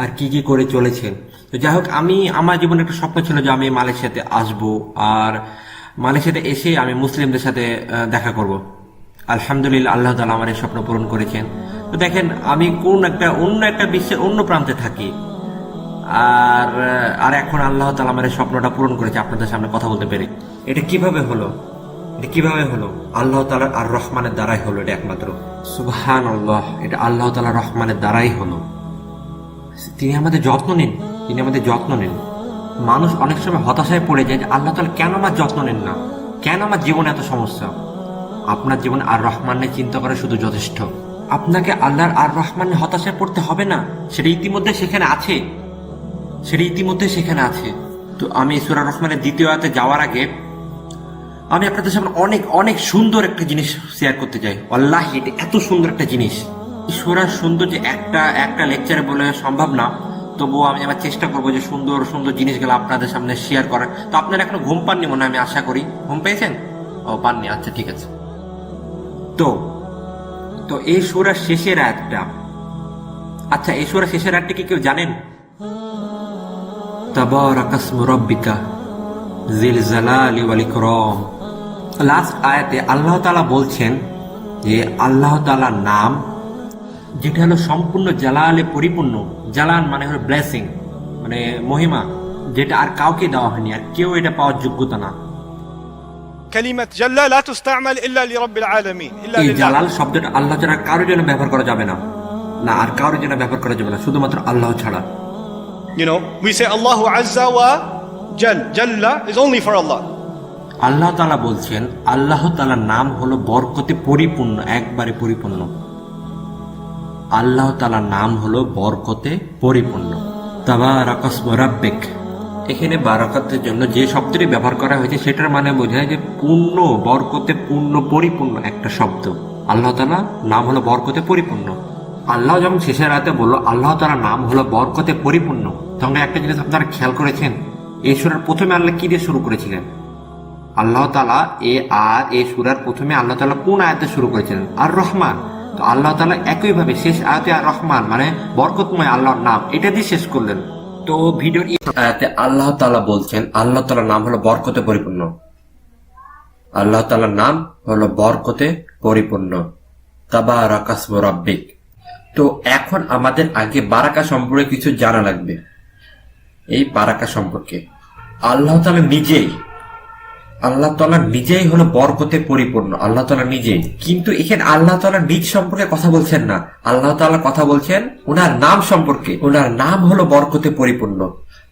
আর কি কি করে চলেছেন। তো যাই হোক, আমার জীবনে একটা স্বপ্ন ছিল যে আমি মালয়েশিয়াতে আসবো, আর মালয়েশিয়াতে এসে আমি মুসলিমদের সাথে দেখা করব। আলহামদুলিল্লাহ আল্লাহ তাআলা আমার এই স্বপ্ন পূরণ করেছেন। তো দেখেন, আমি অন্য একটা বিশ্বের অন্য প্রান্তে থাকি, আর এখন আল্লাহ তাআলা আমার এই স্বপ্নটা পূরণ করেছে আপনাদের সামনে কথা বলতে পেরে। এটা কিভাবে হলো? আল্লাহ তাআলার আর রহমানের দ্বারাই হলো। এটা একমাত্র সুবহানাল্লাহ, এটা আল্লাহ তাআলার রহমানের দ্বারাই হলো। তিনি আমাদের যত্ন নেন। মানুষ অনেক সময় হতাশায় পড়ে যায় যে আল্লাহ তাআলা কেন আমার যত্ন নেন না, কেন আমার জীবনে এত সমস্যা। আপনার জীবনে আর রহমানের চিন্তা করা শুধু যথেষ্ট। আপনাকে আল্লাহর আর রহমানের হতাশায় পড়তে হবে না, সেটা ইতিমধ্যে সেখানে আছে। তো আমি সূরা রহমানের দ্বিতীয় আয়াতে যাওয়ার আগে আমি আপনাদের সামনে অনেক অনেক সুন্দর একটা জিনিস শেয়ার করতে চাই। আল্লাহি এটা এত সুন্দর একটা জিনিস, সূরার সুন্দর যে একটা লেকচারে বলে সম্ভব না, তবুও আমি আমার চেষ্টা করবো যে সুন্দর সুন্দর জিনিসগুলো আপনাদের সামনে শেয়ার করার। তো আপনারা এখনো ঘুম পাননি মনে হয়, আমি আশা করি। ঘুম পেয়েছেন? ও পাননি, আচ্ছা ঠিক আছে। তো তো এই সূরার শেষের আয়াতটা, আচ্ছা এই সূরার শেষের আয়াতটা কি কেউ জানেন? তাবারাকাসমু রাব্বিকা যিল জালালি ওয়াল ইকরাম। লাস্ট আয়াতে আল্লাহ তাআলা বলছেন যে আল্লাহ তাআলার নাম যেটা হলো সম্পূর্ণ জালালে পরিপূর্ণ। জালাল মানে হলো ব্লেসিং, মানে মহিমা, যেটা আর কাউকে দেওয়া হয়নি, আর কেউ এটা পাওয়ার যোগ্যতা না। كلمة جل لا تستعمل إلا لرب العالمين إلا এই لله. জালাল শব্দটা আল্লাহ ছাড়া কারোর জন্য ব্যবহার করা যাবে না, না আর কারোর জন্য ব্যবহার করা যাবে না, শুধুমাত্র আল্লাহ ছাড়া। You know, we say Allahu Azza wa Jal. Jalla is only for Allah. আল্লাহ তাআলা বলছেন আল্লাহ তাআলার নাম হলো বরকতে পরিপূর্ণ, একবারে পরিপূর্ণ। আল্লাহ তাআলার নাম হলো বরকতে পরিপূর্ণ। তাবারাকাসমু রাব্বিক, এখানে বারাকাতের জন্য যে শব্দটি ব্যবহার করা হয়েছে সেটার মানে বোঝায় যে পূর্ণ, বরকতে পূর্ণ, পরিপূর্ণ একটা শব্দ। আল্লাহ তাআলা নাম হলো বরকতে পরিপূর্ণ। আল্লাহ যখন শেষের রাতে বললো আল্লাহ তাআলার নাম হলো বরকতে পরিপূর্ণ, তখন একটা জিনিস আপনারা খেয়াল করেছেন, এই সূরার প্রথমে আল্লাহ কি দিয়ে শুরু করেছিলেন? আল্লাহ তাআলা এই সূরার প্রথমে আল্লাহ তাআলা কোন আয়াতে শুরু করেছিলেন? আর রহমান। তো আল্লাহ তাআলা একইভাবে শেষ আয়াতে আর রহমান মানে বরকতময় আল্লাহর নাম, এটা দিয়ে শেষ করলেন। তো ভিডিওর আয়াতে আল্লাহ তাআলা বলছেন আল্লাহ তাআলার নাম হলো বরকতে পরিপূর্ণ। আল্লাহ তাআলার নাম হলো বরকতে পরিপূর্ণ। তাবারাকাসমু রাব্বিক। তো এখন আমাদের আগে বারাকা সম্পর্কে কিছু জানা লাগবে। এই বারাকা সম্পর্কে আল্লাহ তাআলা নিজেই হলো বরকতে পরিপূর্ণ, আল্লাহ তাআলা নিজেই। কিন্তু এখানে আল্লাহ তাআলা নিজ সম্পর্কে কথা বলছেন না, আল্লাহ তাআলা কথা বলছেন ওনার নাম সম্পর্কে। ওনার নাম হলো বরকতে পরিপূর্ণ।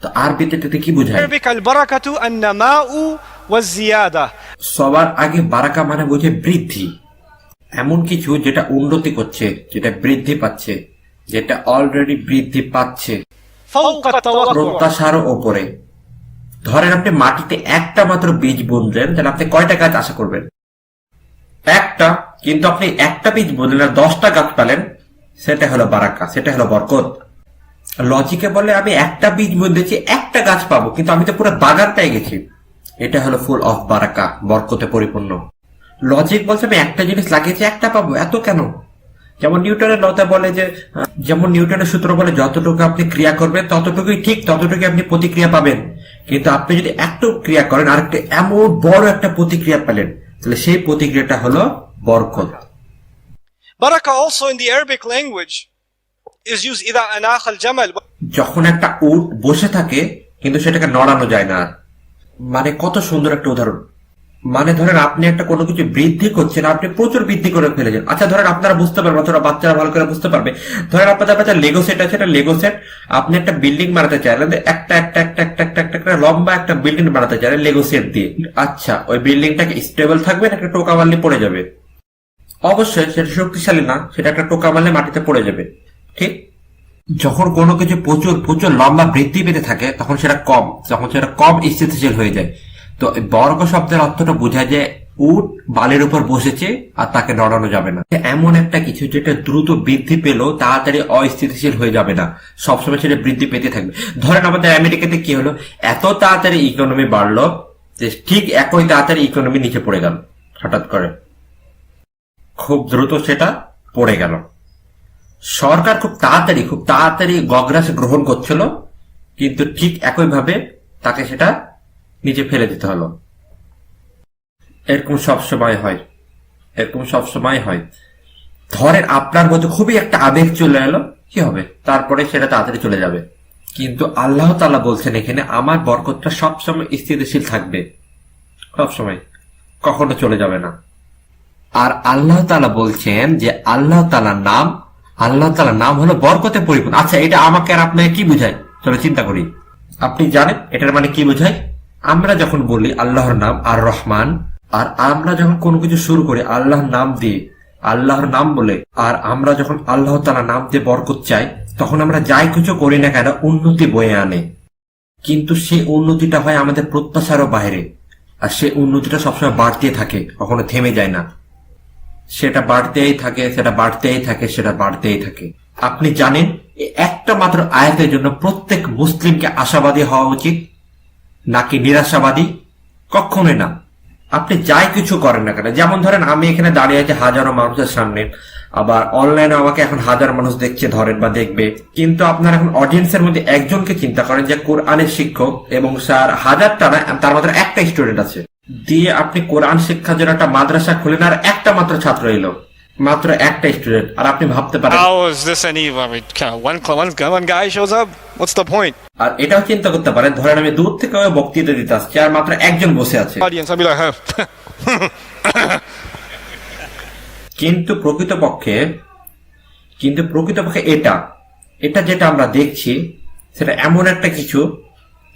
তো আরবিতে এটাতে কি বোঝায়? Arabic al-barakatu an-nama'u waz-ziyada. সবার আগে বারাকা মানে বোঝে বৃদ্ধি, এমন কিছু যেটা উন্নতি করছে, যেটা বৃদ্ধি পাচ্ছে, যেটা অলরেডি বৃদ্ধি পাচ্ছে Fawqa at-tawaqqa'. প্রত্যাশারও ওপরে। ধরেন আপনি মাটিতে একটা মাত্র বীজ বুনলেন, তাহলে আপনি কয়টা গাছ আশা করবেন? একটা। কিন্তু আপনি একটা বীজ বুনলেন আর 10টা গাছ পেলেন, সেটা হলো বারাকা, সেটা হলো বরকত। লজিকে বলে আমি একটা বীজ বুনেছি, একটা গাছ পাবো, কিন্তু আমি তো পুরো বাগান পেয়ে গেছি, এটা হলো ফুল অফ বারাকা, বরকতে পরিপূর্ণ। লজিক বলছে আমি একটা জিনিস লাগিয়েছি, একটা পাবো, এত কেন? যেমন নিউটনের লতা বলে যে, যেমন নিউটনের সূত্র বলে যতটুকু আপনি ক্রিয়া করবেন ততটুকুই ঠিক, ততটুকু আপনি প্রতিক্রিয়া পাবেন। কিন্তু আপনি যদি একটু ক্রিয়া করেন আর একটা এমন বড় একটা প্রতিক্রিয়া পেলেন, তাহলে সেই প্রতিক্রিয়াটা হলো বরকত। Baraka also in the Arabic language is used إذا أناخ الجمل. যখন একটা উট বসে থাকে কিন্তু সেটাকে নড়ানো যায় না, মানে কত সুন্দর একটা উদাহরণ। মানে ধরেন আপনি একটা কোনো কিছু বৃদ্ধি করছেন, আপনি প্রচুর বৃদ্ধি করে ফেলেছেন। আচ্ছা ধরেন আপনারা বুঝতে পারবেন, অথবা বাচ্চারা ভালো করে বুঝতে পারবে। ধরেন আপনাদের কাছে লেগো সেট আছে, একটা লেগো সেট, আপনি একটা বিল্ডিং বানাতে চাইলেন, একটা একটা একটা একটা একটা একটা একটা লম্বা একটা বিল্ডিং বানাতে চাইলেন লেগো সেট দিয়ে। আচ্ছা ওই বিল্ডিংটাকে স্টেবল থাকবে না একটা টোকা মারলে পড়ে যাবে? অবশ্যই সেটা শক্তিশালী না, সেটা একটা টোকা মারলে মাটিতে পড়ে যাবে, ঠিক? যখন কোনো কিছু প্রচুর প্রচুর লম্বা বৃদ্ধি পেতে থাকে তখন সেটা কম স্থিতিশীল হয়ে যায়। তো বর্গ শব্দের অর্থটা বোঝায় যে উট বালির উপর বসেছে আর তাকে নড়ানো যাবে না। এমন একটা কিছু যেটা দ্রুত বৃদ্ধি পেলেও তাড়াতাড়ি অস্থিতিশীল হয়ে যাবে না, সবসময় সেটা বৃদ্ধি পেতে থাকবে। ধরেন আমাদের আমেরিকাতে কি হলো, এত তাড়াতাড়ি ইকোনমি বাড়লো যে ঠিক একই তাড়াতাড়ি ইকোনমি নিচে পড়ে গেল, হঠাৎ করে খুব দ্রুত সেটা পড়ে গেল। সরকার খুব তাড়াতাড়ি গগ্রাস গ্রহণ করছিল, কিন্তু ঠিক একইভাবে তাকে সেটা নিচে ফেলে দিতে হলো। এরকম সবসময় হয়। ধরেন আপনার মধ্যে খুবই একটা আবেগ চলে এলো, কি হবে? তারপরে সেটা তাড়াতাড়ি চলে যাবে। কিন্তু আল্লাহ তাআলা বলছেন এখানে আমার বরকতটা সবসময় স্থিতিশীল থাকবে, সবসময়, কখনো চলে যাবে না। আর আল্লাহ তাআলা বলছেন যে আল্লাহ তাআলার নাম হলো বরকতে পরিপূর্ণ। আচ্ছা এটা আমাকে আর আপনাকে কি বোঝায়? চলো চিন্তা করি। আপনি জানেন এটার মানে কি বোঝায়? আমরা যখন বলি আল্লাহর নাম আর রহমান, আর আমরা যখন কোনো কিছু শুরু করি আল্লাহর নাম দিয়ে, আল্লাহর নাম বলে, আর আমরা যখন আল্লাহ তাআলার নাম দিয়ে বরকত চাই, তখন আমরা যাই কিছু করি না কেন উন্নতি বয়ে আনে। কিন্তু সেই উন্নতিটা হয় আমাদের প্রত্যাশারও বাইরে, আর সেই উন্নতিটা সবসময় বাড়তে থাকে, কখনো থেমে যায় না। সেটা বাড়তেই থাকে, সেটা বাড়তেই থাকে, সেটা বাড়তেই থাকে। আপনি জানেন এই একটা মাত্র আয়াতের জন্য প্রত্যেক মুসলিমকে আশাবাদী হওয়া উচিত নাকি নিরাশাবাদী? কখনোই না। আপনি যাই কিছু করেন না কেন, যেমন ধরেন আমি এখানে দাঁড়িয়ে আছি হাজারো মানুষের সামনে, আবার অনলাইনে আমাকে এখন হাজার মানুষ দেখছে ধরেন বা দেখবে, কিন্তু আপনার এখন অডিয়েন্সের মধ্যে একজনকে চিন্তা করেন যে কোরআনের শিক্ষক, এবং স্যার হাজারটা না, তার মাত্র একটা স্টুডেন্ট আছে, দিয়ে আপনি কোরআন শিক্ষার জন্য একটা মাদ্রাসা খুলেন আর একটা মাত্র ছাত্র এলো, মাত্র একটা স্টুডেন্ট, আর আপনি ভাবতে পারেন How is this any? I mean, one guy shows up. What's the point? আর এটাও চিন্তা করতে পারেন, ধরেন আমি দূর থেকে বক্তৃতা দিতে আসছি আর মাত্র একজন বসে আছে, Audience, I'll be like, huh. কিন্তু প্রকৃতপক্ষে এটা যেটা আমরা দেখছি সেটা এমন একটা কিছু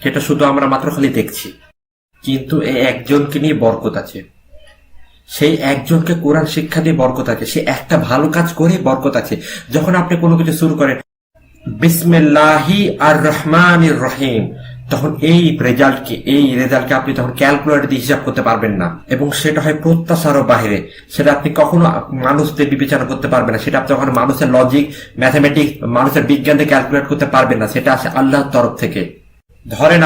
যেটা শুধু আমরা মাত্র খালি দেখছি, কিন্তু এই একজনকে নিয়ে বরকত আছে, সেই একজনকে কোরআন শিক্ষা দিয়ে বরকত আছে, সে একটা ভালো কাজ করে বরকত আছে। যখন আপনি কোনো কিছু শুরু করেন বিসমিল্লাহি আর রহমানির রহিম, তখন এই রেজাল্টকে আপনি তখন ক্যালকুলেটর দিয়ে হিসাব করতে পারবেন না, এবং সেটা হয় প্রত্যাশারও বাইরে। সেটা আপনি কখনো মানুষদের বিবেচনা করতে পারবেন না, সেটা আপনি কখনো মানুষের লজিক, ম্যাথামেটিক্স, মানুষের বিজ্ঞান দিয়ে ক্যালকুলেট করতে পারবেন না, সেটা আসে আল্লাহর তরফ থেকে। ধরেন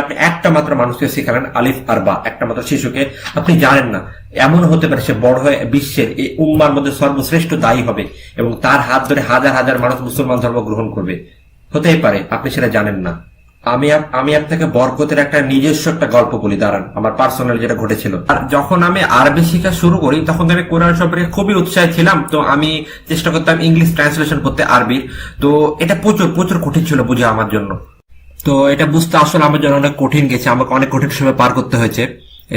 আপনি একটা মাত্র মানুষকে শেখালেন আলিফ আর বা, একটা মাত্র শিশুকে, আপনি জানেন না এমন হতে পারে সে বড় হয়ে বিশ্বের এই উম্মার মধ্যে সর্বশ্রেষ্ঠ দায়ী হবে, এবং তার হাত ধরে হাজার হাজার মানুষ মুসলমান ধর্ম গ্রহণ করবে, হতেই পারে, আপনি সেটা জানেন না। আমি আপনাকে বরকতের একটা নিজস্ব একটা গল্প বলি, দাঁড়ান, আমার পার্সোনাল যেটা ঘটেছিল। আর যখন আমি আরবি শেখা শুরু করি তখন আমি কোরআন সম্পর্কে খুবই উৎসাহী ছিলাম, তো আমি চেষ্টা করতাম ইংলিশ ট্রান্সলেশন করতে আরবির, তো এটা প্রচুর প্রচুর কঠিন ছিল বুঝে আমার জন্য। তো এটা বুঝতে আসলে আমার জন্য অনেক কঠিন গেছে, আমাকে অনেক কঠিন সময় পার করতে হয়েছে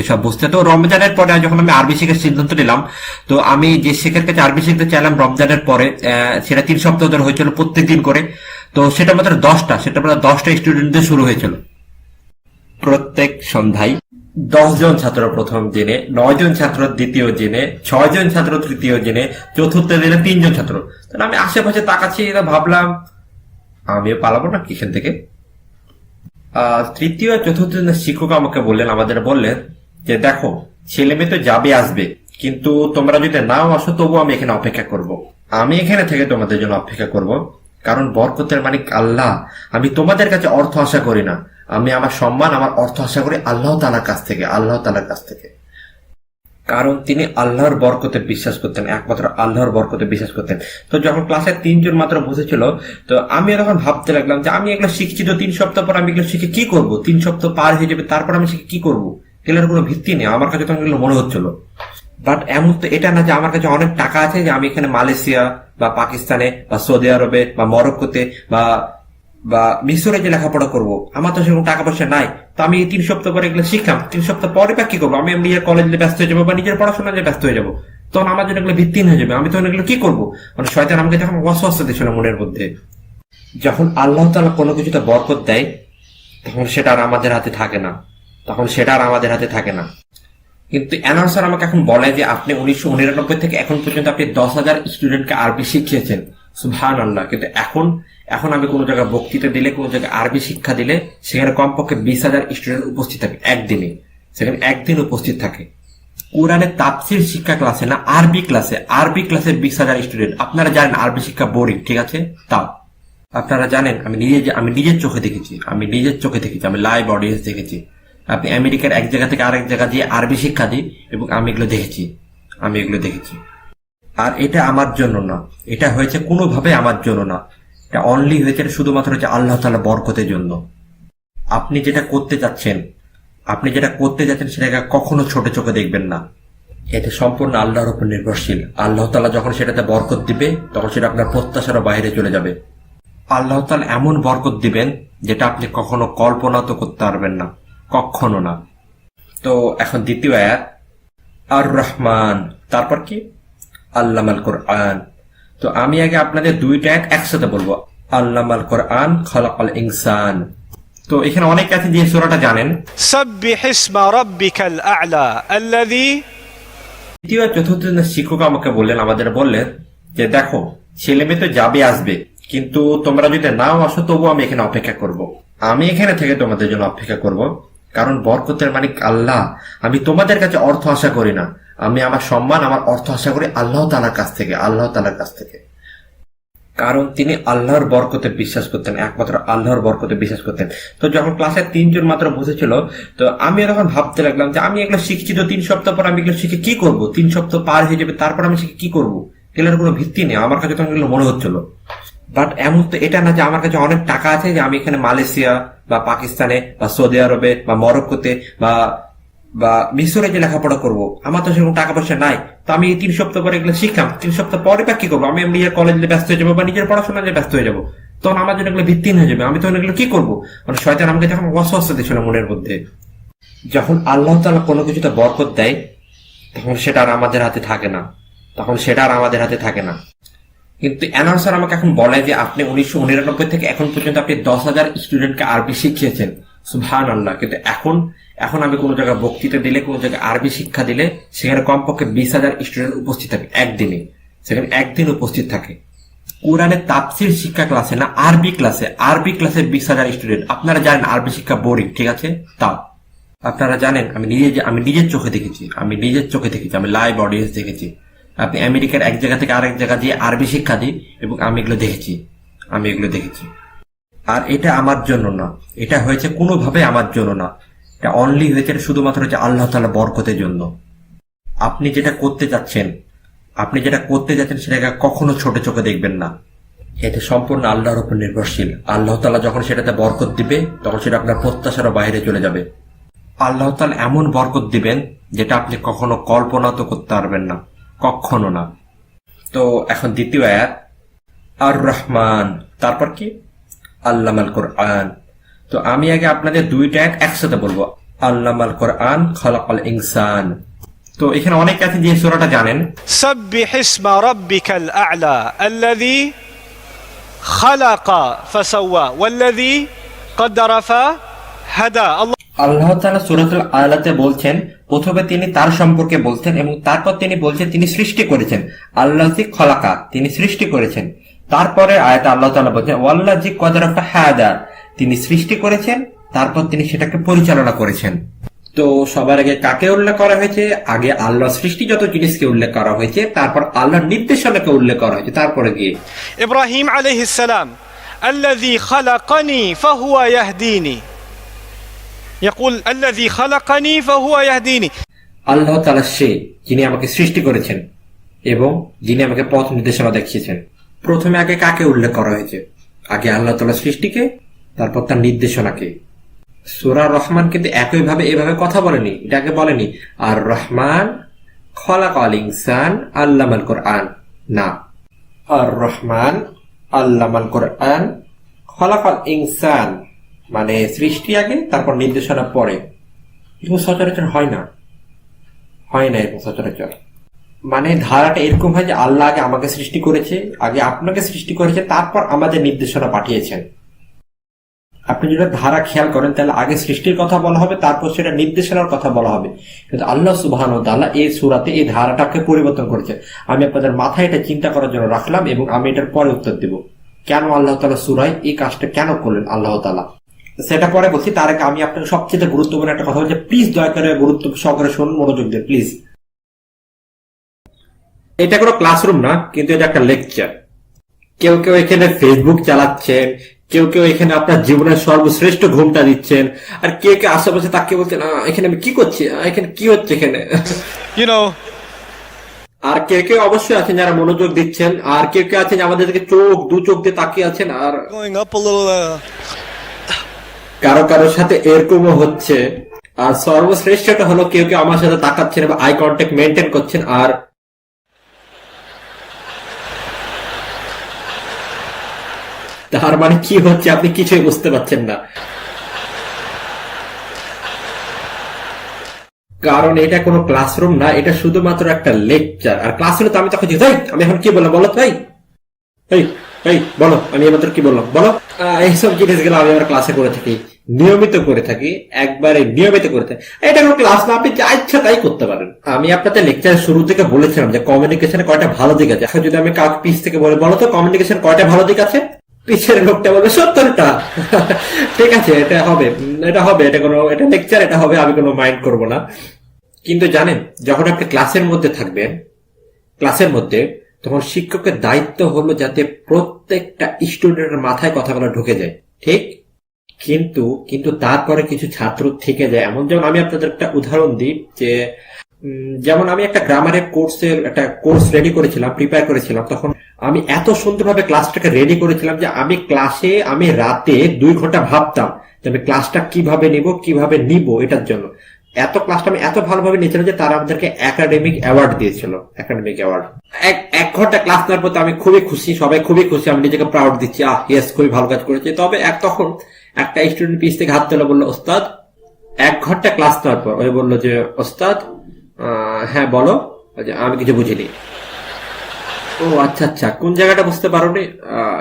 এসব বুঝতে। তো রমজানের পরে যখন আমি আরবি শেখার সিদ্ধান্ত নিলাম, তো আমি যে শেখের কাছে আরবি শিখতে চাইলাম রমজানের পরে, সেটা 3 সপ্তাহ ধরে হয়েছিল প্রত্যেকদিন করে, তো সেটা মাত্র 10টা স্টুডেন্টদের শুরু হয়েছিল। প্রত্যেক সন্ধ্যায় 10 জন ছাত্র প্রথম দিনে, 9 জন ছাত্র দ্বিতীয় দিনে, 6 জন ছাত্র তৃতীয় দিনে, চতুর্থ দিনে 3 জন ছাত্র। তাহলে আমি আশেপাশে তাকাচ্ছি, ভাবলাম আমিও পালাবো না কিসেন থেকে। তৃতীয় চতুর্থ দিনের শিক্ষক আমাকে বললেন যে দেখো ছেলে মেয়ে তো যাবে আসবে, কিন্তু তোমরা যদি নাও আসো তবু আমি এখানে অপেক্ষা করব, আমি এখানে থেকে তোমাদের জন্য অপেক্ষা করব, কারণ বরকতের মালিক আল্লাহ। আমি তোমাদের কাছে অর্থ আশা করি না, আমি আমার সম্মান, আমার অর্থ আশা করি আল্লাহ তাআলার কাছ থেকে, কারণ তিনি আল্লাহর বরকতে বিশ্বাস করতেন, একমাত্র আল্লাহর বরকতে বিশ্বাস করতেন। তো যখন ক্লাসে 3 জন মাত্র বসেছিল, তো আমি তখন ভাবতে লাগলাম যে আমি এগুলো শিখছি, তো 3 সপ্তাহ পর আমি এগুলো শিখে কি করবো? 3 সপ্তাহ পার হয়ে যাবে, তারপর আমি শিখে কি করবো? এগুলোর কোনো ভিত্তি নেই, আমার কাছে তখন এগুলো মনে হচ্ছিল। বাট এমন তো এটা না যে আমার কাছে অনেক টাকা আছে যে আমি এখানে মালয়েশিয়া বা পাকিস্তানে বা সৌদি আরবে বা মরক্কোতে বা মিশরে যে লেখাপড়া করবো, আমার তো সেরকম টাকা পয়সা নাই। তো আমি 3 সপ্তাহ পরে এগুলো শিখলাম, 3 সপ্তাহ পরে বা কি করবো? আমি নিজের কলেজে ব্যস্ত হয়ে যাবো বা নিজের পড়াশোনা নিয়ে ব্যস্ত হয়ে যাবো, তখন আমার জন্য এগুলো ভিত্তিহীন হয়ে যাবে। আমি তখন এগুলো কি করবো? মানে শয়তান আমাকে যখন ওয়াসওয়াসা দিয়েছিল মনের মধ্যে, যখন আল্লাহ তাআলা কোনো কিছুতে বরকত দেয় তখন সেটা আর আমাদের হাতে থাকে না। কিন্তু অ্যানাউন্সার আমাকে এখন বলে যে আপনি 1999 থেকে এখন পর্যন্ত আপনি 10,000 স্টুডেন্টকে আরবি শিখিয়েছেন, সুবহানাল্লাহ। কিন্তু এখন আমি কোনো জায়গায় বক্তৃতা দিলে, কোনো জায়গায় আরবি শিক্ষা দিলে, সেখানে কমপক্ষে 20,000 স্টুডেন্ট উপস্থিত থাকে একদিন উপস্থিত থাকে। কোরআনের তাফসীর শিক্ষা ক্লাসে না, আরবি ক্লাসে 20,000 স্টুডেন্ট। আপনারা জানেন আরবি শিক্ষা বোরিং, ঠিক আছে? তাও আপনারা জানেন আমি নিজের চোখে দেখেছি, আমি লাইভ অডিয়েন্স দেখেছি। আপনি আমেরিকার এক জায়গা থেকে আরেক জায়গা দিয়ে আরবি শিক্ষা দিই, এবং আমি এগুলো দেখেছি। আর এটা আমার জন্য না, এটা হয়েছে কোনোভাবে আমার জন্য না, এটা অনলি হয়েছে শুধুমাত্র হচ্ছে আল্লাহ তাআলা বরকতের জন্য। আপনি যেটা করতে যাচ্ছেন সেটাকে কখনো ছোট চোখে দেখবেন না, এটা সম্পূর্ণ আল্লাহর উপর নির্ভরশীল। আল্লাহ তাআলা যখন সেটাতে বরকত দিবে তখন সেটা আপনার প্রত্যাশার বাইরে চলে যাবে। আল্লাহ তাআলা এমন বরকত দিবেন যেটা আপনি কখনো কল্পনা তো করতে পারবেন না, কখনো না। তো এখন দ্বিতীয় আয়াত আর রহমান, তারপর কি? আল্লামাল কোরআন। তো আমি আগে আপনাদের 2টা আয়াত একসাথে বলবো, আল্লামাল কোরআন খালাকাল ইনসান। তো এখানে অনেক আছে যে সূরাটা জানেন, সাব্বিহ ইসমা রাব্বিকাল আ'লা আল্লাযী। দ্বিতীয় চতুর্থ দিনের শিক্ষক আমাকে আমাদের বললেন যে দেখো ছেলে মেয়ে তো যাবে আসবে, কিন্তু তোমরা যদি নাও আসো তবু আমি এখানে অপেক্ষা করব। আমি এখানে থেকে তোমাদের জন্য অপেক্ষা করব, কারণ বরকতের মালিক আল্লাহ। আমি তোমাদের কাছে অর্থ আশা করি না, আমি আমার সম্মান, আমার অর্থ আশা করি আল্লাহ তাআলার কাছ থেকে, আল্লাহ তাআলার কাছ থেকে। কারণ তিনি আল্লাহর বরকতে বিশ্বাস করতেন, একমাত্র আল্লাহর বরকতে বিশ্বাস করতেন। তো যখন ক্লাসে 3 জন মাত্র বসেছিল, তো আমি তখন ভাবতে লাগলাম যে আমি এগুলো শিখছি, তো 3 সপ্তাহ পর আমি এগুলো শিখে কি করব? 3 সপ্তাহ পার হয়ে যাবে, তারপর আমি শিখে কি করব? এগুলোর কোনো ভিত্তি নেই, আমার কাছে তখন এগুলো মনে হচ্ছিল। বাট এমন তো এটা না যে আমার কাছে অনেক টাকা আছে যে আমি এখানে মালয়েশিয়া বা পাকিস্তানে বা সৌদি আরবে বা মরক্কোতে বা মিশরে যে লেখাপড়া করবো, আমার তো সেরকম টাকা পয়সা নাই। তো আমি 3 সপ্তাহ পরে এগুলো শিখলাম, 3 সপ্তাহ পরে বা কি করবো? আমি নিজের কলেজে ব্যস্ত হয়ে যাবো বা নিজের পড়াশোনা নিয়ে ব্যস্ত হয়ে যাবো, তখন আমার জন্য এগুলো ভিত্তিহীন হয়ে যাবে। আমি তখন এগুলো কি করবো? মানে শয়তান আমাকে যখন ওয়াসওয়াসা দিয়েছিল মনের মধ্যে, যখন আল্লাহ তাআলা কোনো কিছুতে বরকত দেয় তখন সেটা আর আমাদের হাতে থাকে না, তখন সেটা আর আমাদের হাতে থাকে না। কিন্তু অ্যানাউন্সার আমাকে এখন বলে যে আপনি 1999 থেকে এখন পর্যন্ত আপনি 10,000 স্টুডেন্টকে আরবি শিখিয়েছেন, সুবহানাল্লাহ। কিন্তু এখন আমি কোনো জায়গায় বক্তৃতা দিলে, কোনো জায়গায় আরবি শিক্ষা দিলে, সেখানে কমপক্ষে 20,000 স্টুডেন্ট উপস্থিত থাকে একদিনে, সেখানে একদিন উপস্থিত থাকে। কোরআনের তাফসীর শিক্ষা ক্লাসে না, আরবি ক্লাসে 20,000 স্টুডেন্ট। আপনারা জানেন আরবি শিক্ষা বোরিং, ঠিক আছে? তাও আপনারা জানেন, আমি নিজের চোখে দেখেছি, আমি লাইভ অডিয়েন্স দেখেছি। আপনি আমেরিকার এক জায়গা থেকে আরেক জায়গা দিয়ে আরবি শিক্ষা দিই, এবং আমি এগুলো দেখেছি। আর এটা আমার জন্য না, এটা হয়েছে কোনোভাবে আমার জন্য না, এটা অনলি হয়েছে শুধুমাত্র যে আল্লাহ তাআলা বরকতের জন্য। আপনি যেটা করতে যাচ্ছেন সেটাকে কখনো ছোট চোখে দেখবেন না, এটা সম্পূর্ণ আল্লাহর উপর নির্ভরশীল। আল্লাহ তাআলা যখন সেটাতে বরকত দিবে, তখন সেটা আপনার প্রত্যাশারও বাইরে চলে যাবে। আল্লাহ তাআলা এমন বরকত দিবেন যেটা আপনি কখনো কল্পনা তো করতে পারবেন না, কখনো না। তো এখন দ্বিতীয় আয়াত, আর রহমান, তারপর কি? আল্লামাল কোরআন। তো আমি আগে আপনাদের 2টা আয়াত একসাথে বলবো, আল্লামাল কোরআন খালাকাল ইনসান। তো এখানে অনেক আছে যে সূরাটা জানেন, سبح اسم ربك الأعلى الذي خلق فسوى والذي قدر فهدى. আল্লাহ তাআলা সূরাতুল আলাতে বলছেন, প্রথমে তিনি তার সম্পর্কে বলছেন এবং তারপর তিনি বলছেন তিনি সৃষ্টি করেছেন। আল্লাযী খলাকা, তিনি সৃষ্টি করেছেন। তারপরে আয়াতে আল্লাহ তাআলা বলছেন ওয়াল্লাযী কদারা ফাহাদা, তিনি সৃষ্টি করেছেন, তারপর তিনি সেটাকে পরিচালনা করেছেন। তো সবার আগে কাকে উল্লেখ করা হয়েছে? আগে আল্লাহ সৃষ্টিগত জিনিসকে উল্লেখ করা হয়েছে, তারপর আল্লাহর নির্দেশনাকে উল্লেখ করা হয়েছে, তারপরে গিয়ে إبراهيم عليه السلام الذي خلقني فهو يهديني، يقول الذي خلقني فهو يهديني. আল্লাহ তাআলা সে যিনি আমাকে সৃষ্টি করেছেন এবং যিনি আমাকে পথ নির্দেশনা দেখিয়েছেন। প্রথমে আগে কাকে উল্লেখ করা হয়েছে? আগে আল্লাহ তাআলা সৃষ্টিকে, তারপর তার নির্দেশনাকে। সূরা রহমান কিন্তু একইভাবে এভাবে কথা বলেনি, এটাকে বলেনি আর রহমান খলাকাল ইনসান আল্লামাল কোরআন, না, আর রহমান আল্লামাল কোরআন খলাকাল ইনসান, মানে সৃষ্টি আগে তারপর নির্দেশনা পরে। এরকম সচরাচর হয় না এরকম সচরাচর। মানে ধারাটা এরকম হয় যে আল্লাহ আগে আমাকে সৃষ্টি করেছে, আগে আপনাকে সৃষ্টি করেছে, তারপর আমাদের নির্দেশনা পাঠিয়েছেন। আপনি যদি ধারা খেয়াল করেন তাহলে আগে সৃষ্টির কথা বলা হবে, তারপর সেটা নির্দেশনার কথা বলা হবে। কিন্তু আল্লাহ সুবহানাহু ওয়া তাআলা এই সূরাতে এই ধারাটাকে পরিবর্তন করেছে। আমি আপনাদের মাথায় এটা চিন্তা করার জন্য রাখলাম এবং আমি এটার পরে উত্তর দেব কেন আল্লাহ তাআলা সূরায় এই কাজটা কেন করলেন আল্লাহ তাআলা, সেটা পরে বলছি। তার আগে আমি আপনাকে সবচেয়ে গুরুত্বপূর্ণ একটা কথা বলছি, প্লিজ দয়া করে গুরুত্ব সহকারে শুনুন, মনোযোগ দিন প্লিজ। এটা কোনো ক্লাসরুম না, কিন্তু এটা একটা লেকচার। কেউ এখানে ফেসবুক চালাচ্ছেন, কেউ এখানে আপনার জীবনের সর্বশ্রেষ্ঠ ঘুমটা দিচ্ছেন, আর কেউ আশেপাশে তাকে বলছেন এখানে আমি কি করছি, এখানে কি হচ্ছে এখানে, আর কেউ অবশ্যই আছেন যারা মনোযোগ দিচ্ছেন, আর কেউ আছেন আমাদেরকে দু চোখ দিয়ে তাকিয়ে আছেন। আর কারোর সাথে এরকমও হচ্ছে। আর সর্বশ্রেষ্ঠটা হলো কেউ আমার সাথে তাকাচ্ছেন বা আই কন্ট্যাক্ট মেনটেন করছেন। আর তার মানে কি হচ্ছে আপনি কিছুই বুঝতে পারছেন না, কারণ এটা কোনো ক্লাসরুম না, এটা শুধুমাত্র একটা লেকচার। আর ক্লাসরুমে তো আমি তখন আমি এখন কি বললাম বলো, তাই বলো আমি এবার কি বললাম বলো। এইসব জিনিসগুলো আমি আমার ক্লাসে করে থাকি, নিয়মিত করে থাকি, একবারে নিয়মিত করে থাকি। এটা কোনো ক্লাস না, আপনি যা ইচ্ছা তাই করতে পারেন। আমি আপনাদের লেকচারের শুরু থেকে বলেছিলাম যে কমিউনিকেশনে কয়টা ভালো দিক আছে। এখন যদি আমি কাউকে পিছ থেকে বলো তো কমিউনিকেশন কয়টা ভালো দিক আছে, পিছের লোকটা বলবে 70টা। ঠিক আছে, এটা হবে, এটা লেকচার, এটা হবে, আমি কোনো মাইন্ড করব না। কিন্তু জানেন, যখন আপনি ক্লাসের মধ্যে থাকবেন, তখন শিক্ষকের দায়িত্ব হলো যাতে প্রত্যেকটা স্টুডেন্টের মাথায় কথাগুলো ঢুকে যায়, ঠিক? কিন্তু তারপরে কিছু ছাত্র থেকে যায় এমন। যেমন আমি আপনাদের একটা উদাহরণ দিই, যে যেমন আমি একটা গ্রামারের কোর্স রেডি করেছিলাম, প্রিপেয়ার করেছিলাম। তখন আমি এত সুন্দরভাবে ক্লাসটাকে রেডি করেছিলাম যে আমি রাতে 2 ঘন্টা ভাবতাম যে আমি ক্লাসটা কিভাবে নিব এটার জন্য। ক্লাসটা আমি এত ভালোভাবে নিয়েছিলাম যে তারা আমাদেরকে একাডেমিক অ্যাওয়ার্ড দিয়েছিল। এক ঘন্টা ক্লাস নেওয়ার পর আমি খুবই খুশি, সবাই খুবই খুশি, আমি নিজেকে প্রাউড দিচ্ছি, ইয়েস, খুবই ভালো কাজ করেছি। তবে তখন একটা স্টুডেন্ট পিছ থেকে হাত তুলে বললো, ওস্তাদ, 1 ঘন্টা ক্লাস নেওয়ার পর ওই বললো যে, ওস্তাদ, হ্যাঁ বলো। আমি কিছু বুঝিনি। ও আচ্ছা, কোন জায়গাটা বুঝতে পারোনি?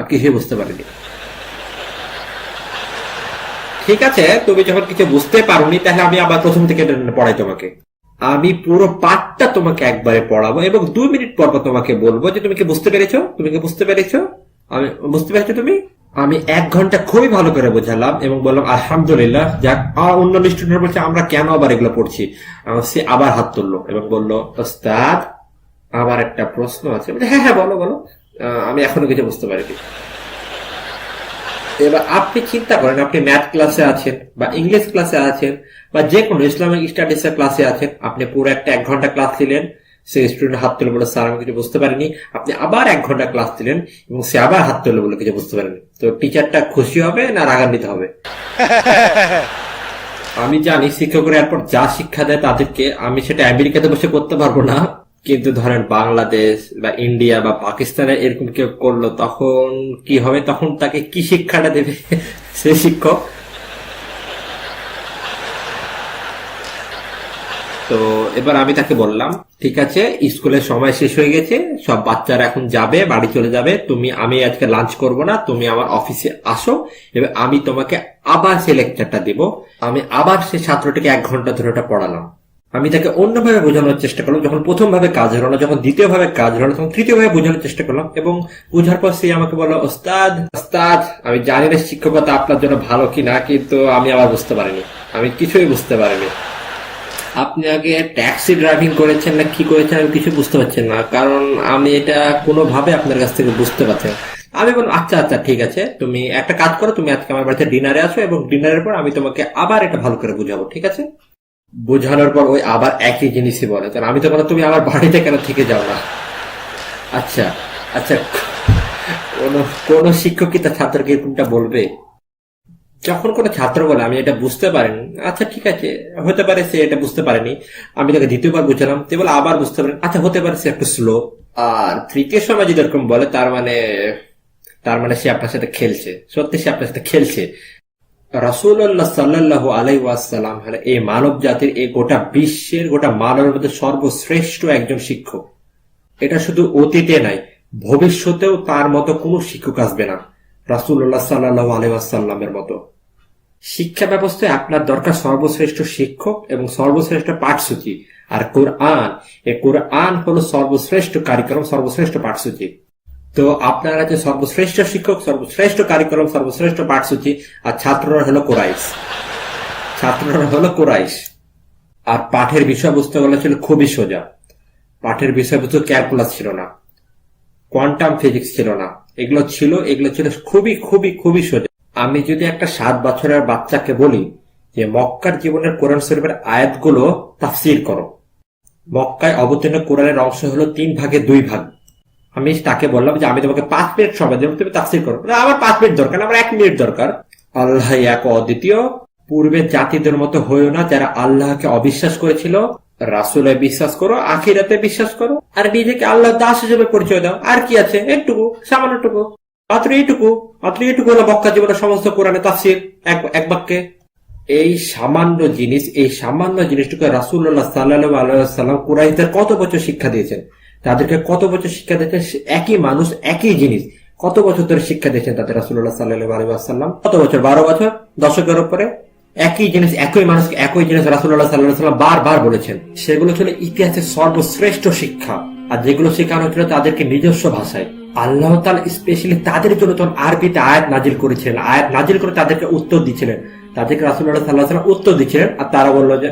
কিছুই বুঝতে পারিনি। ঠিক আছে, তুমি যখন কিছু বুঝতে পারোনি তাহলে আমি আবার প্রথম থেকে পড়াই তোমাকে। আমি পুরো পাঠটা তোমাকে একবারে পড়াবো এবং 2 মিনিট পর তোমাকে বলবো যে তুমি কি বুঝতে পেরেছো? আমি বুঝতে পেরেছো তুমি? আমি 1 ঘন্টা খুবই ভালো করে বোঝালাম এবং বললাম আলহামদুলিল্লাহ। যাক, অন্য স্টুডেন্ট বলছে আমরা কেন আবার এগুলো পড়ছি। সে আবার হাত তুললো এবং বললো, ওস্তাদ, আমার একটা প্রশ্ন আছে। হ্যাঁ, বলো। আমি এখনো কিছু বুঝতে পারিনি। এবার আপনি চিন্তা করেন, আপনি ম্যাথ ক্লাসে আছেন বা ইংলিশ ক্লাসে আছেন বা যে কোনো ইসলামিক স্টাডিজ এর ক্লাসে আছেন, আপনি পুরো একটা 1 ঘন্টা ক্লাস দিলেন, সে স্টুডেন্ট হাত তুলে বলে, স্যার আমি কিছু বুঝতে পারিনি। আপনি আবার 1 ঘন্টা ক্লাস দিলেন এবং সে আবার হাত তুলে বলে কিছু বুঝতে পারেনি। তো টিচারটা খুশি হবে না রাগান্বিত হবে? আমি জানি শিক্ষকরা এরপর যা শিক্ষা দেয় তাদেরকে, আমি সেটা আমেরিকাতে বসে করতে পারবো না, কিন্তু ধরেন বাংলাদেশ বা ইন্ডিয়া বা পাকিস্তানে এরকম কেউ করলো, তখন কি হবে? তখন তাকে কি শিক্ষাটা দেবে সে শিক্ষক? তো এবার আমি তাকে বললাম, ঠিক আছে, স্কুলের সময় শেষ হয়ে গেছে, সব বাচ্চারা এখন যাবে, বাড়ি চলে যাবে, আমি আজকে লাঞ্চ করব না, তুমি আমার অফিসে আসো, এবার আমি তোমাকে আবার সে লেকচারটা দিব। আমি আবার সে ছাত্রটিকে 1 ঘন্টা ধরে ওটা পড়ালাম। আমি তাকে অন্যভাবে বোঝানোর চেষ্টা করলাম। যখন প্রথম ভাবে কাজ হলো না, যখন দ্বিতীয় ভাবে কাজ হলো, তখন তৃতীয় ভাবে বোঝানোর চেষ্টা করলাম এবং বোঝার পর সে আমাকে বলল, ওস্তাদ, আমি জানি না শিক্ষকতা আপনার জন্য ভালো কিনা, কিন্তু আমি আবার বুঝতে পারিনি, আমি কিছুই বুঝতে পারিনি। আপনি আগে ট্যাক্সি ড্রাইভিং করেছেন না কি করেছেন আমি কিছু বুঝতে পারছেন না, কারণ আমি এটা কোনোভাবে আপনার কাছ থেকে বুঝতে পারছি না। আমি বললাম, আচ্ছা ঠিক আছে, তুমি একটা কাজ করো, তুমি আজকে আমার বাড়িতে ডিনারে আসো এবং ডিনারের পর আমি তোমাকে আবার এটা ভালো করে বুঝাবো, ঠিক আছে? বোঝানোর পর ওই আবার একই জিনিসই বলে। কারণ আমি তো বললাম, তুমি আমার বাড়িতে কেন থেকে যাও না? আচ্ছা, কোন শিক্ষক কি তার ছাত্রকে এরকমটা বলবে? যখন কোনো ছাত্র বলে আমি এটা বুঝতে পারিনি, আচ্ছা ঠিক আছে, হতে পারে সে এটা বুঝতে পারেনি, আমি তাকে দ্বিতীয়বার বুঝালাম, সে বলে আবার বুঝতে পারেন, আচ্ছা হতে পারে সে একটু স্লো। আর তৃতীয় সময় যদি এরকম বলে, তার মানে সে আপনার সাথে খেলছে, সত্যি সে আপনার সাথে খেলছে। রাসূলুল্লাহ সাল্লাল্লাহু আলাইহি ওয়াসাল্লাম হলেন এই মানব জাতির, এই গোটা বিশ্বের, গোটা মানবের মধ্যে সর্বশ্রেষ্ঠ একজন শিক্ষক। এটা শুধু অতীতে নাই, ভবিষ্যতেও তার মতো কোনো শিক্ষক আসবে না রাসূলুল্লাহ সাল্লাল্লাহু আলাইহি ওয়াসাল্লামের মতো। শিক্ষা ব্যবস্থায় আপনার দরকার সর্বশ্রেষ্ঠ শিক্ষক এবং সর্বশ্রেষ্ঠ পাঠসূচি। আর কোরআন হলো সর্বশ্রেষ্ঠ কারিকুলাম, সর্বশ্রেষ্ঠ পাঠসূচি। তো আপনারা যে সর্বশ্রেষ্ঠ শিক্ষক, সর্বশ্রেষ্ঠ কারিকুলাম, সর্বশ্রেষ্ঠ পাঠসূচি, আর ছাত্ররা হলো কোরাইশ। আর পাঠের বিষয়বস্তুগুলো ছিল খুবই সোজা। পাঠের বিষয়বস্তু ক্যালকুলাস ছিল না, কোয়ান্টাম ফিজিক্স ছিল না, এগুলো ছিল খুবই খুবই খুবই সোজা। আমি যদি একটা 7 বছরের বাচ্চাকে বলি যে মক্কার জীবনের কোরআন শরীফের আয়াতগুলো তাফসীর করো, মক্কায় অবতীর্ণ কোরআনের অংশ হলো 3 ভাগে 2 ভাগ, আমি তাকে বললাম যে আমি তোমাকে 5 মিনিট সময় দেব, তুমি তাফসীর করো। আমার 5 মিনিট দরকার, আমার 1 মিনিট দরকার। আল্লাহ এক অদ্বিতীয়, পূর্বের জাতিদের মতো হইও না যারা আল্লাহকে অবিশ্বাস করেছিল। রাসূলে বিশ্বাস করো, আখিরাতে বিশ্বাস করো, আর নিজেকে আল্লাহ দাস হিসেবে পরিচয় দাও। আর কি আছে? একটুকু, সামান্যটুকু, মাত্র এইটুকু হলো মক্কা জীবনের সমস্ত কোরআনে তাফসীর এক বাক্যে। এই সামান্য জিনিসটুকু রাসূলুল্লাহ সাল্লাল্লাহু আলাইহি ওয়াসাল্লাম কুরাইশদের কত বছর শিক্ষা দিয়েছেন, তাদেরকে কত বছর শিক্ষা দিয়েছেন। একই মানুষ, একই জিনিস কত বছর ধরে শিক্ষা দিয়েছেন তাদের রাসূলুল্লাহ সাল্লাল্লাহু আলাইহি ওয়াসাল্লাম। কত বছর? 12 বছর, দশকের উপরে। একই জিনিস, একই মানুষকে একই জিনিস রাসূলুল্লাহ সাল্লাল্লাহু আলাইহি ওয়াসাল্লাম বারবার বলেছেন। সেগুলো ছিল ইতিহাসের সর্বশ্রেষ্ঠ শিক্ষা, আর যেগুলো শেখানো হচ্ছিল তাদেরকে নিজস্ব ভাষায়। আল্লাহ তাআলা স্পেশালি তাদের জন্য তখন আরবিতে আয়াত নাজিল করেছিলেন, আয়াত নাজিল করে তাদেরকে উত্তর দিচ্ছিলেন, তাদেরকে রাসূলুল্লাহ সাল্লাল্লাহু আলাইহি ওয়াসাল্লাম উত্তর দিচ্ছিলেন, আর তারা বললো যে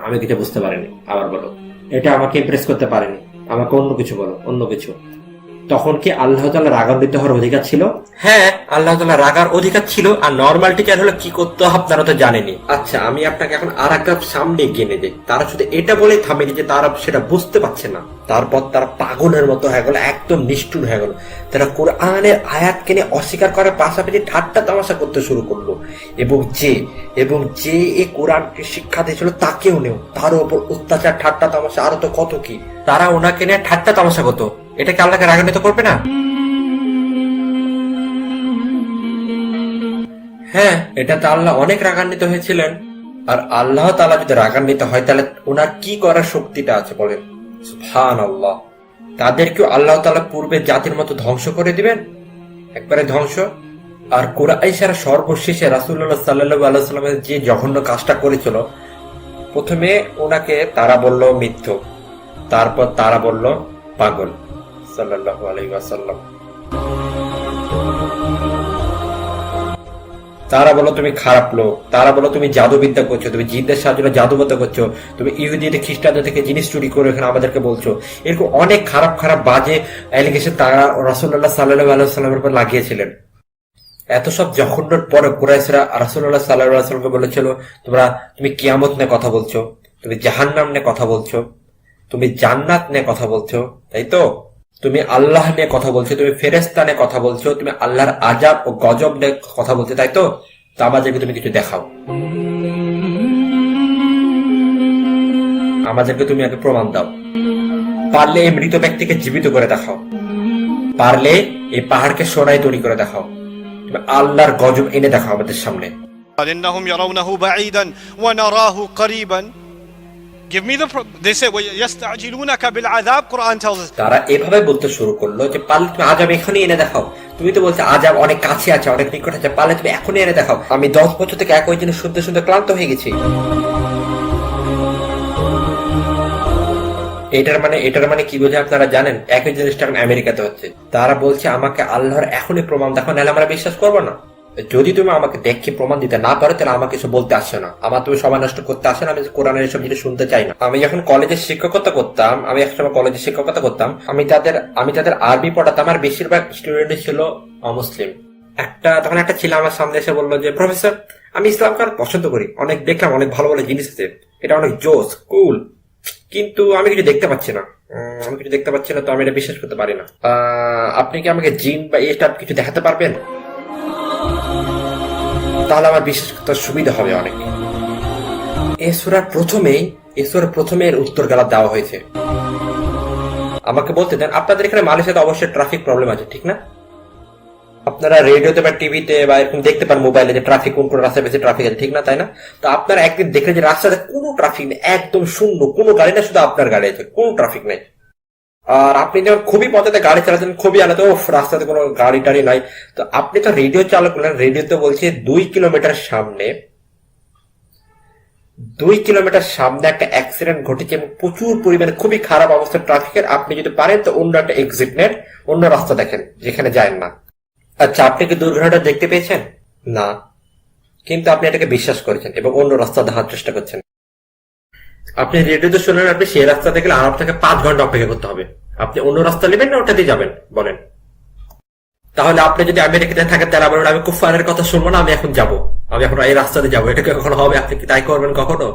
আমি কিছু বুঝতে পারিনি, আবার বলো, এটা আমাকে ইমপ্রেস করতে পারেনি, আমাকে অন্য কিছু বলো, অন্য কিছু। তখন কি আল্লাহ তাআলা রাগান্বিত হওয়ার অধিকার ছিল? হ্যাঁ, আল্লাহ তাআলা রাগার অধিকার ছিল। আর নর্মাল টিচার হলে কি করতে হবে আপনারা তো জানেনি। আচ্ছা, আমি আপনাকে এখন আর একটা সামনে এগিয়ে নিয়ে যাই। তারা শুধু এটা বলেই থামেনি যে তারা সেটা বুঝতে পারছে না, তারপর তারা পাগলের মতো হয়ে গেল, একদম নিষ্ঠুর হয়ে গেল। তারা কোরআনের আয়াতকে নিয়ে অস্বীকার করার পাশাপাশি ঠাট্টা তামাশা করতে শুরু করলো, এবং যে এই কোরআনকে শিক্ষা দিয়েছিল তাকেও নেও, তার উপর অত্যাচার, ঠাট্টা তামাশা, আরো তো কত কি। তারা ওনাকে নিয়ে ঠাট্টা তামাশা করতো। এটা কি আল্লাহকে রাগান্বিত করবে না? হ্যাঁ, এটাতে আল্লাহ অনেক রাগান্বিত হয়েছিলেন। আর আল্লাহ তাআলা যদি রাগান্বিত হয় তাহলে ওনার কি করার শক্তিটা আছে বলেন? সুবহানাল্লাহ। তাদেরকেও আল্লাহ তাআলা পূর্বে জাতির মতো ধ্বংস করে দিবেন, একবারে ধ্বংস। আর কুরাইশরা সর্বশেষে রাসূলুল্লাহ সাল্লাল্লাহু আলাইহি ওয়াসাল্লামের যে জঘন্য কাজটা করেছিল, প্রথমে ওনাকে তারা বলল মিথ্যু, তারপর তারা বলল পাগল সাল্লাল্লাহু আলাইহি ওয়াসাল্লাম। তারা বলো তুমি খারাপ লোক, তারা বলো তুমি জাদুবিদ্যা করছো, তুমি জিনদের সাহায্যে জাদুবিদ্যা করছো, তুমি ইহুদিদের খ্রিস্টানদের থেকে জিনিস চুরি করে এখানে আমাদেরকে বলছো। এরকম অনেক খারাপ খারাপ বাজে অ্যালিগেশন তারা রাসূলুল্লাহ সাল্লাল্লাহু আলাইহি ওয়াসাল্লামের উপর লাগিয়েছিলেন। এত সব জঘন্যর পরে কুরাইশরা রাসূলুল্লাহ সাল্লাল্লাহু আলাইহি ওয়াসাল্লামকে বলেছিল, তুমি কিয়ামত নিয়ে কথা বলছো, তুমি জাহান্নাম নিয়ে কথা বলছো, তুমি জান্নাত নিয়ে কথা বলছো, তাই তো? তুমি আল্লাহ নিয়ে কথা বলছো, তুমি ফেরেশতা নিয়ে কথা বলছো, তুমি আল্লাহর আযাব ও গজব নিয়ে কথা বলছো, তাই তো? তো আমাদেরকে তুমি কিছু দেখাও, আমাদেরকে তুমি আগে প্রমাণ দাও। পারলে এই মৃত ব্যক্তিকে জীবিত করে দেখাও, পারলে এই পাহাড়কে সোনায় তৈরি করে দেখাও, তুমি আল্লাহর গজব এনে দেখাও আমাদের সামনে। إنهم يرونه بعيدا ونراه قريبا. Give me the they say يستعجلونك بالعذاب. Quran tells us. তারা এভাবে বলতে শুরু করলো যে পারলে তুমি আযাব এখনই এনে দেখাও, তুমি তো বলছো আযাব অনেক কাছে আছে, অনেক নিকট আছে, পারলে তুমি এখনই এনে দেখাও। আমি 10 বছর থেকে একই জিনিস শুনতে শুনতে ক্লান্ত হয়ে গেছি। এটার মানে কি বোঝে আপনারা জানেন? একই জিনিসটা এখন আমেরিকাতে হচ্ছে। তারা বলছে আমাকে আল্লাহর এখনই প্রমাণ দেখাও, নাহলে আমরা বিশ্বাস করবো না। যদি তুমি আমাকে দেখে প্রমাণ দিতে না পারো তাহলে আমাকে কিছু বলতে আসে না, আমার তুমি সময় নষ্ট করতে আসে না, আমি কোরআনের এসব জিনিস শুনতে চাই না। আমি যখন কলেজে শিক্ষকতা করতাম, আমি তাদের আরবি পড়াতাম, আর বেশিরভাগ স্টুডেন্ট ছিল অমুসলিম। তখন একটা ছেলে আমার সামনে এসে বললো যে প্রফেসর, আমি ইসলামকে পছন্দ করি, অনেক দেখলাম, অনেক ভালো ভালো জিনিস আছে, এটা অনেক জোস কুল, কিন্তু আমি কিছু দেখতে পাচ্ছি না, তো আমি এটা বিশ্বাস করতে পারি না। আপনি কি আমাকে জিন বা এটা কিছু দেখাতে পারবেন? তাহলে আমার বিশ্বাস করতে সুবিধা হবে অনেক। এই সূরার প্রথমে এর উত্তর গালা দেওয়া হয়েছে। আমাকে বলতে দেন, আপনাদের এখানে মালয়েশিয়াতে অবশ্যই ট্রাফিক প্রবলেম আছে, ঠিক না? আপনারা রেডিওতে বা টিভিতে বা এরকম দেখতে পান মোবাইলে যে ট্রাফিক কোন কোন রাস্তায় বেশি ট্রাফিক আছে, ঠিক না? তাই না? তো আপনারা একদিন দেখলেন যে রাস্তাতে কোনো ট্রাফিক নেই, একদম শূন্য, কোনো গাড়ি না, শুধু আপনার গাড়ি আছে, কোনো ট্রাফিক নেই। আর আপনি যখন খুবই পথে গাড়ি চালাচ্ছেন, খুবই আলাদা, রাস্তাতে কোনো গাড়ি টাড়ি নাই, তো আপনি তো রেডিও চালু করলেন, রেডিওতে বলছে 2 কিলোমিটার সামনে একটা অ্যাক্সিডেন্ট ঘটেছে এবং প্রচুর পরিমাণে খুবই খারাপ অবস্থা ট্রাফিকের, আপনি যদি পারেন তো অন্য একটা এক্সিট নেন, অন্য রাস্তা দেখেন যেখানে যায় না। আচ্ছা, আপনি কি দুর্ঘটনাটা দেখতে পেয়েছেন? না, কিন্তু আপনি এটাকে বিশ্বাস করেছেন এবং অন্য রাস্তা দেখার চেষ্টা করছেন। আপনি রেডিওতে শুনলেন, আপনি সেই রাস্তা দেখলে আর আপনাকে 5 ঘন্টা অপেক্ষা করতে হবে। আপনি অন্য রাস্তা নেবেন না ওটা দিয়ে যাবেন বলেন? তাহলে আপনি যদি আমেরিকাতে থাকেন তাহলে বলবেন আমি কুফারের কথা শুনবো না, আমি এখন যাবো, আমি এখন এই রাস্তাতে যাবো। এটা কখনো হবে? আপনি কি তাই করবেন কখনো?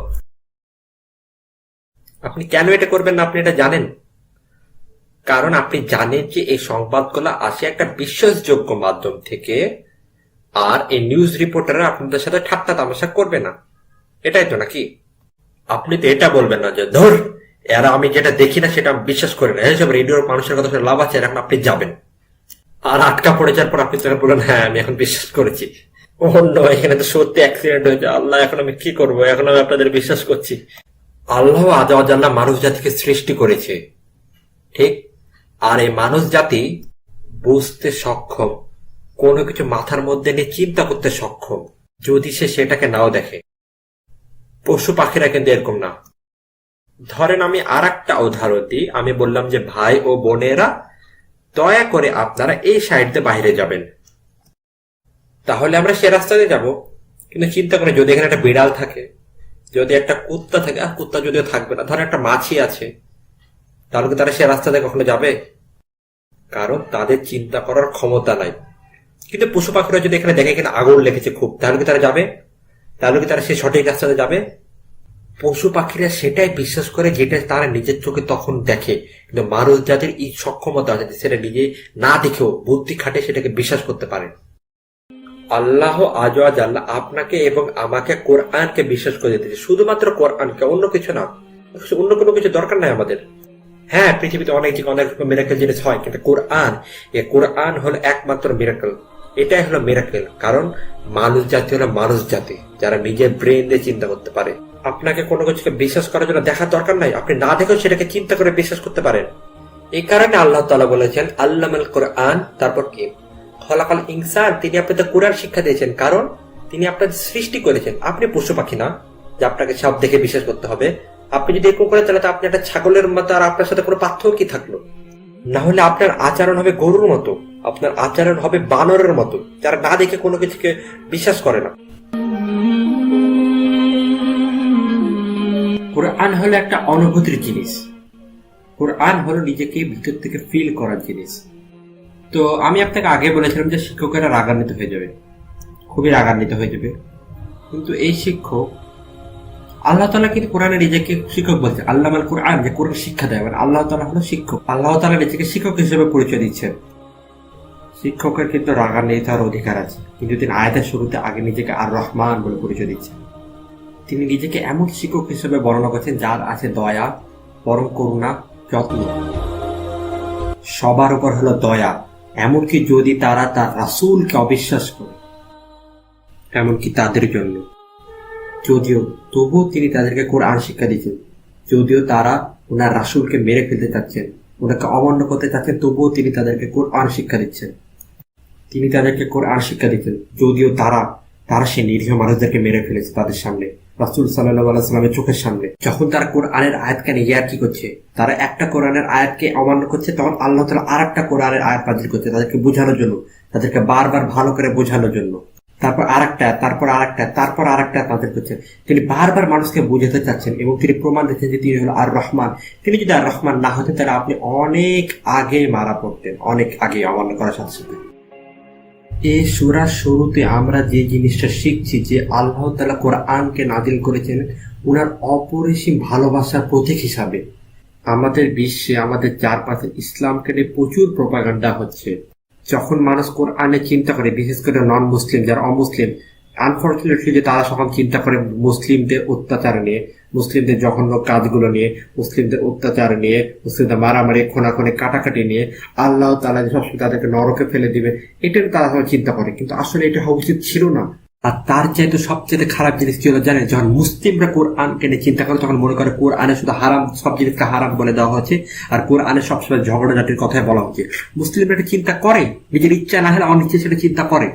আপনি কেন এটা করবেন না আপনি এটা জানেন? কারণ আপনি জানেন যে এই সংবাদগুলো আসে একটা বিশ্বাসযোগ্য মাধ্যম থেকে, আর এই নিউজ রিপোর্টাররা আপনাদের সাথে ঠাট্টা তামাশা করবে না, এটাই তো নাকি? আপনি তো এটা বলবেন না যে ধর এরা আমি যেটা দেখি না সেটা বিশ্বাস করি না, এইসব রেডিওর মানুষের কথা লাভ আছে, এখন আপনি যাবেন আর আটকা পড়ে যাওয়ার পর আপনি তারা বলেন হ্যাঁ আমি এখন বিশ্বাস করেছি, অন্য এখানে তো সত্যি অ্যাক্সিডেন্ট হয়েছে, আল্লাহ এখন আমি কি করবো, এখন আমি আপনাদের বিশ্বাস করছি। আল্লাহ আল্লাহ মানুষ জাতিকে সৃষ্টি করেছে, ঠিক? আর এই মানুষ জাতি বুঝতে সক্ষম, কোনো কিছু মাথার মধ্যে নিয়ে চিন্তা করতে সক্ষম, যদি সে সেটাকে নাও দেখে। পশু পাখিরা কিন্তু এরকম না। ধরেন আমি আর একটা উদাহরণ দিই, আমি বললাম যে ভাই ও বোনেরা দয়া করে আপনারা এই সাইড দিয়ে বাইরে যাবেন। তাহলে আমরা সে রাস্তাতে যাব। কিন্তু চিন্তা করে যদি এখানে একটা বিড়াল থাকে, যদি একটা কুত্তা থাকে, আর কুত্তা যদিও থাকবে না, ধর একটা মাছি আছে, তাহলে কি তারা সে রাস্তাতে কখনো যাবে? কারণ তাদের চিন্তা করার ক্ষমতা নাই। কিন্তু পশু পাখিরা যদি এখানে দেখে এখানে আগুন লেগেছে খুব, তাহলে কি তারা যাবে? তাহলে কি তারা সে সঠিক রাস্তাতে যাবে? পশু পাখিরা সেটাই বিশ্বাস করে যেটা তারা নিজের চোখে তখন দেখে। কিন্তু মানুষ যাদের এই সক্ষমতা আছে সেটা নিজে না দেখেও বুদ্ধি খাটে সেটাকে বিশ্বাস করতে পারে। আল্লাহ আল্লাহ আপনাকে এবং আমাকে কোরআনকে বিশ্বাস করে দিতেছে, শুধুমাত্র কোরআনকে, অন্য কিছু না। অন্য কোনো কিছু দরকার নাই আমাদের। হ্যাঁ, পৃথিবীতে অনেক মিরাকেল জিনিস হয়, কিন্তু কোরআন হলো একমাত্র মিরাকেল। এটাই হলো মিরাকেল। কারণ মানুষ জাতি হলো মানুষ জাতি যারা নিজের ব্রেন দিয়ে চিন্তা করতে পারে। আপনাকে কোনো কিছুকে বিশ্বাস করার জন্য দেখার দরকার নাই, আপনি না দেখেও সেটাকে চিন্তা করে বিশ্বাস করতে পারেন। এই কারণে আল্লাহ তাআলা বলেছেন আল্লামাল কোরআন, তারপর কি খলাকাল ইনসান, তিনি আপনাদের কোরআন শিক্ষা দিয়েছেন। কারণ তিনি আপনাদের সৃষ্টি করেছেন। আপনি পশু পাখি না যে আপনাকে সব দেখে বিশ্বাস করতে হবে। আপনি যদি এরকম করেন তাহলে তো আপনি একটা ছাগলের মতো, আর আপনার সাথে কোনো পার্থক্য কি থাকলো? না হলে আপনার আচরণ হবে গরুর মতো, আপনার আচরণ হবে বানরের মতো, যারা না দেখে কোনো কিছুকে বিশ্বাস করে না। কোরআন হলো একটা অনুভূতির জিনিস। কোরআন হলো নিজেকে ভিতর থেকে ফিল করার জিনিস। তো আমি আপনাকে আগে বলেছিলাম যে শিক্ষকেরা রাগান্বিত হয়ে যাবে, খুবই রাগান্বিত হয়ে যাবে। কিন্তু এই শিক্ষক আল্লাহ তাআলা কিন্তু কোরআনে নিজেকে শিক্ষক বলছে, আল্লামাল কোরআন, যে কোরআন শিক্ষা দেয়, মানে আল্লাহ তাআলা হলো শিক্ষক। আল্লাহ তাআলা নিজেকে শিক্ষক হিসেবে পরিচয় দিচ্ছেন। শিক্ষকের কিন্তু রাগান্বিত হওয়ার অধিকার আছে, কিন্তু তিনি আয়াতের শুরুতে আগে নিজেকে আর রহমান বলে পরিচয় দিচ্ছেন। তিনি নিজেকে এমন শিক্ষক হিসেবে বর্ণনা করছেন যার আছে দয়া, পরম করুণা, যত্ন। সবার উপর হলো দয়া, এমনকি যদি তারা তার রাসূলকে অবিশ্বাস করে, এমনকি তাদের জন্য, যদিও তবুও তিনি তাদেরকে কোরআন শিক্ষা দিচ্ছেন। যদিও তারা ওনার রাসূলকে মেরে ফেলতে চাচ্ছেন, ওনাকে অমান্য করতে চাচ্ছেন, তবুও তিনি তাদেরকে কোরআন শিক্ষা দিচ্ছেন। তিনি তাদেরকে কোরআন শিক্ষা দিচ্ছেন, যদিও তারা সেই নিরীহ মানুষদেরকে মেরে ফেলেছে তাদের সামনে, রাসূল সাল্লাল্লাহু আলাইহি ওয়াসাল্লামের চোখের সামনে। যখন তারা কোরআনের আয়াতকে নিয়ে কি করছে, তারা একটা কোরআনের আয়াতকে অমান্য করছে, তখন আল্লাহ তাআলা আরেকটা কোরআনের আয়াত নাযিল করছে তাদেরকে বোঝানোর জন্য, তাদেরকে বারবার ভালো করে বোঝানোর জন্য। তারপর আরেকটা, তারপর আরেকটা, তারপর আরেকটা নাযিল করছেন। তিনি বারবার মানুষকে বোঝাতে চাচ্ছেন এবং তিনি প্রমাণ দিচ্ছেন যে তিনি হলো আর রহমান। তিনি যদি আর রহমান না হতেন তাহলে আপনি অনেক আগে মারা পড়তেন, অনেক আগে অমান্য করার সাথে সাথে। এই সূরার শুরুতে আমরা যে জিনিসটা শিখছি যে আল্লাহ তাআলা কোরআনকে নাযিল করেছেন উনার অপরিসীম ভালোবাসার প্রতীক হিসাবে। আমাদের বিশ্বে, আমাদের চারপাশে ইসলামকে নিয়ে প্রচুর প্রপাগান্ডা হচ্ছে। যখন মানুষ কোরআনে চিন্তা করে, বিশেষ করে নন মুসলিম যারা অমুসলিম, আনফর্চুনেটলি যে তারা যখন চিন্তা করে মুসলিমদের অত্যাচার নিয়ে, মুসলিমদের জঘন্য কাজগুলো নিয়ে, মুসলিমদের অত্যাচার নিয়ে, মুসলিমদের মারামারি, খুনাখুনি, কাটাকাটি নিয়ে, আল্লাহ তাআলা সবসময় তাদেরকে নরকে ফেলে দিবে, এটা তারা সবাই চিন্তা করে। কিন্তু আসলে এটা হওয়া উচিত ছিল না। আর তার চাইতে সবচেয়ে খারাপ জিনিস কি হলো জানেন? যখন মুসলিমরা কোরআনকে নিয়ে চিন্তা করে তখন মনে করে কোরআনে শুধু হারাম, সব জিনিসকে হারাম বলে দেওয়া হচ্ছে, আর কোরআনে সবসময় ঝগড়াঝাটির কথাই বলা হচ্ছে। মুসলিমরা এটা চিন্তা করে, নিজের ইচ্ছা না হলে অনিচ্ছা সেটা চিন্তা করে।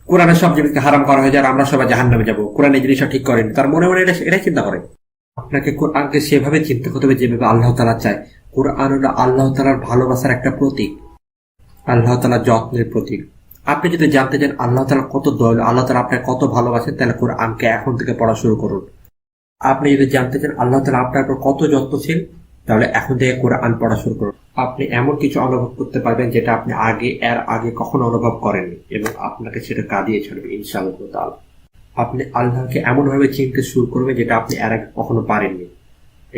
কোরআনে সব জিনিসকে হারাম করা হয়েছে আর আমরা সবাই জাহান্নামে যাবো, কোরআনে জিনিসটা ঠিক করেনি, তার মনে মনে এটাই চিন্তা করে। আপনাকে কোরআনকে সেভাবে চিন্তা করতে হবে যেভাবে আল্লাহ তাআলা চায়। কোরআন হলো আল্লাহ তাআলার ভালোবাসার একটা প্রতীক, আল্লাহ তাআলার যত্নের প্রতীক। আপনি যদি জানতে চান আল্লাহ তাআলা কত দয়ালু, আল্লাহ তাআলা আপনাকে কত ভালোবাসেন, তাহলে কোরআনকে এখন থেকে পড়া শুরু করুন। আপনি যদি জানতে চান আল্লাহ তাআলা আপনার উপর কত যত্নশীল, তাহলে এখন থেকে কোরআন পড়া শুরু করুন। আপনি এমন কিছু অনুভব করতে পারবেন যেটা আপনি এর আগে কখনো অনুভব করেননি, এবং আপনাকে সেটা কাঁদিয়ে ছাড়বে ইনশাআল্লাহ তাআলা। আপনি আল্লাহকে এমন ভাবে চিনতে শুরু করবেন যেটা আপনি এর আগে কখনো পারেননি।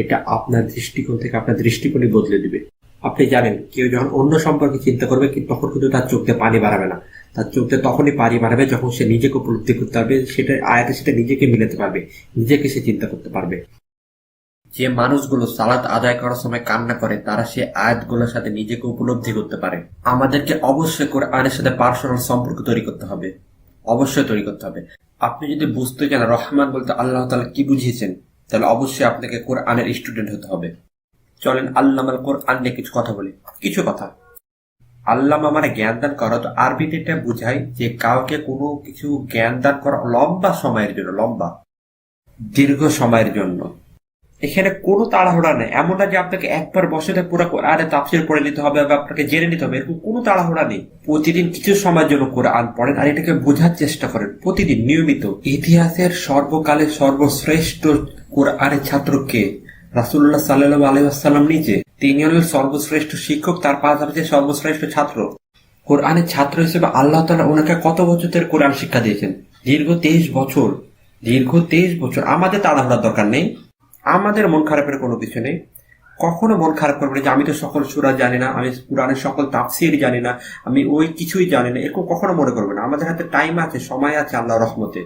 এটা আপনার দৃষ্টিকোণ থেকে আপনার দৃষ্টিকোণই বদলে দিবে। আপনি জানেন কেউ যখন অন্য সম্পর্কে চিন্তা করবে তখন কিন্তু তার চোখে পানি বাড়াবে না, তার চোখে তখনই পানি বাড়াবে যখন সে নিজেকে উপলব্ধি করতে পারবে, সেটা আয়াতে সেটা নিজেকে মিলাতে পারবে, নিজেকে সে চিন্তা করতে পারবে। যে মানুষগুলো সালাত আদায় করার সময় কান্না করে তারা সে আয়াতগুলোর সাথে নিজেকে উপলব্ধি করতে পারে। আমাদেরকে অবশ্যই কোরআনের সাথে পার্সোনাল সম্পর্ক তৈরি করতে হবে, অবশ্যই তৈরি করতে হবে। আপনি যদি বুঝতে চান রহমান বলতে আল্লাহ তাআলা কি বুঝিয়েছেন, তাহলে অবশ্যই আপনাকে কোরআনের স্টুডেন্ট হতে হবে। চলেন আল্লামাল কোরআন নিয়ে কিছু কথা বলি। কিছু কথা, আল্লামা মানে জ্ঞান দান করা, তো আরবিতে এটা বুঝায় যে কাউকে কোনো কিছু জ্ঞান দান করা লম্বা সময়ের জন্য, লম্বা দীর্ঘ সময়ের জন্য। এখানে কোনো তাড়াহুড়া নেই, এমন না যে আপনাকে একবার বসে পুরো কোরআনে তাফসীর পড়ে নিতে হবে বা আপনাকে জেনে নিতে হবে, এরকম কোনো তাড়াহুড়া নেই। প্রতিদিন কিছু সময়ের জন্য কোরআন পড়েন আর এটাকে বোঝার চেষ্টা করেন প্রতিদিন নিয়মিত। ইতিহাসের সর্বকালের সর্বশ্রেষ্ঠ কোরআনের ছাত্রকে রাসূলুল্লাহ সাল্লাল্লাহু আলাইহি ওয়াসাল্লাম নিজে, তিনি হলেন সর্বশ্রেষ্ঠ শিক্ষক, তার পাশাপাশি সর্বশ্রেষ্ঠ ছাত্র। কোরআনের ছাত্র হিসেবে আল্লাহ তাআলা ওনাকে কত বছর ধরে কোরআন শিক্ষা দিয়েছেন? দীর্ঘ 23 বছর। দীর্ঘ 23 বছর। আমাদের তাড়াহুড়ার দরকার নেই, আমাদের মন খারাপের কোনো কিছু নেই। কখনো মন খারাপ করবে না যে আমি তো সকল সূরা জানি না, আমি কোরআনের সকল তাফসীর জানি না, আমি ওই কিছুই জানি না, এরকম কখনো মনে করবে না। আমাদের হাতে টাইম আছে, সময় আছে আল্লাহর রহমতে।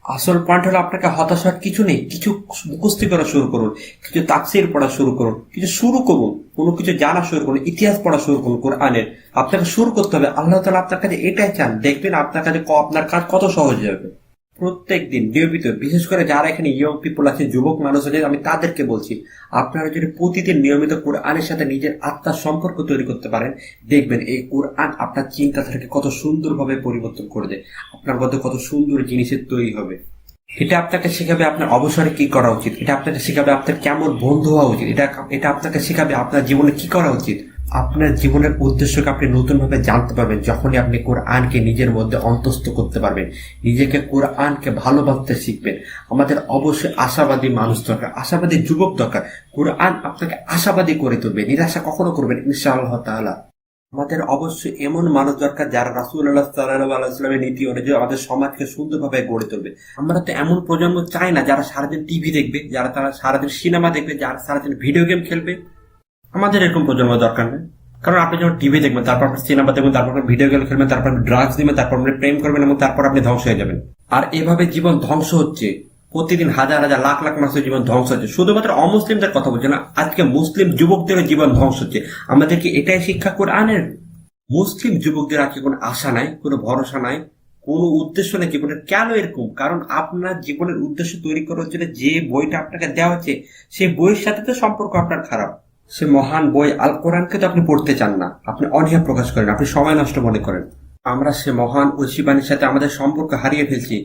আসল পয়েন্ট হলো আপনাকে হতাশ হওয়ার কিছু নেই। কিছু মুখস্থি করা শুরু করুন, কিছু তাফসীর পড়া শুরু করুন, কিছু শুরু করুন, কোনো কিছু জানা শুরু করুন, ইতিহাস পড়া শুরু করুন কোরআনের। আপনাকে শুরু করতে হবে। আল্লাহ তাআলা আপনার কাছে এটাই চান। দেখবেন আপনার কাছে আপনার কাজ কত সহজ হবে। প্রত্যেক দিন নিয়মিত, বিশেষ করে যারা এখানে ইয়ং পিপল আছে, যুবক মানুষ আছে, আমি তাদেরকে বলছি আপনারা যদি প্রতিদিন নিয়মিত কোরআনের সাথে নিজের আত্মার সম্পর্ক তৈরি করতে পারেন, দেখবেন এই কোরআন আপনার চিন্তাধারাকে কত সুন্দরভাবে পরিবর্তন করে দেয়, আপনার মধ্যে কত সুন্দর জিনিসের তৈরি হবে। এটা আপনাকে শেখাবে আপনার অবসরে কি করা উচিত, এটা আপনাকে শেখাবে আপনার কেমন বন্ধু হওয়া উচিত, এটা আপনাকে শেখাবে আপনার জীবনে কি করা উচিত। আপনার জীবনের উদ্দেশ্যকে আপনি নতুন ভাবে জানতে পারবেন যখনই আপনি কোরআনকে নিজের মধ্যে অন্তস্থ করতে পারবেন, নিজেকে কোরআনকে ভালোবাসতে শিখবেন। আমাদের অবশ্যই আশাবাদী মানুষ দরকার, আশাবাদী যুবক দরকার। কোরআন আপনাকে আশাবাদী করে তুলবে, নিরাশা কখনো করবেন ইনশাআল্লাহ তাআলা। আমাদের অবশ্যই এমন মানুষ দরকার যারা রাসূলুল্লাহ সাল্লাল্লাহু আলাইহি ওয়াসাল্লামের নীতি অনুযায়ী আমাদের সমাজকে সুন্দরভাবে গড়ে তুলবে। আমরা তো এমন প্রজন্ম চাই না যারা সারাদিন টিভি দেখবে, তারা সারাদিন সিনেমা দেখবে, যারা সারাদিন ভিডিও গেম খেলবে। আমাদের এরকম প্রজন্ম দরকার নেই। কারণ আপনি যখন টিভি দেখবেন, তারপর আপনি সিনেমা দেখবেন, তারপর আপনি ভিডিও গেম খেলবেন, তারপর আপনি ড্রাগস দিবেন, তারপর আপনি প্রেম করবেন এবং তারপর আপনি ধ্বংস হয়ে যাবেন। আর এভাবে জীবন ধ্বংস হচ্ছে, প্রতিদিন হাজার হাজার লাখ লাখ মানুষের জীবন ধ্বংস হচ্ছে। শুধুমাত্র অমুসলিমদের কথা বলছে না, আজকে মুসলিম যুবকদের জীবন ধ্বংস হচ্ছে। আমাদেরকে এটাই শিক্ষা কোরআনের। মুসলিম যুবকদের আজকে কোনো আশা নাই, কোনো ভরসা নাই, কোনো উদ্দেশ্য নেই জীবনের। কেন এরকম? কারণ আপনার জীবনের উদ্দেশ্য তৈরি করার জন্য যে বইটা আপনাকে দেওয়া হচ্ছে, সেই বইয়ের সাথে তো সম্পর্ক আপনার খারাপ। সে মহান বই আল কোরআনকে তো আপনি পড়তে চান না, আপনি অনীহা প্রকাশ করেন, আপনি সময় নষ্ট মনে করেন। আমরা সে মহান ঐশীবাণীর সাথে আমাদের সম্পর্ক হারিয়ে ফেলছি।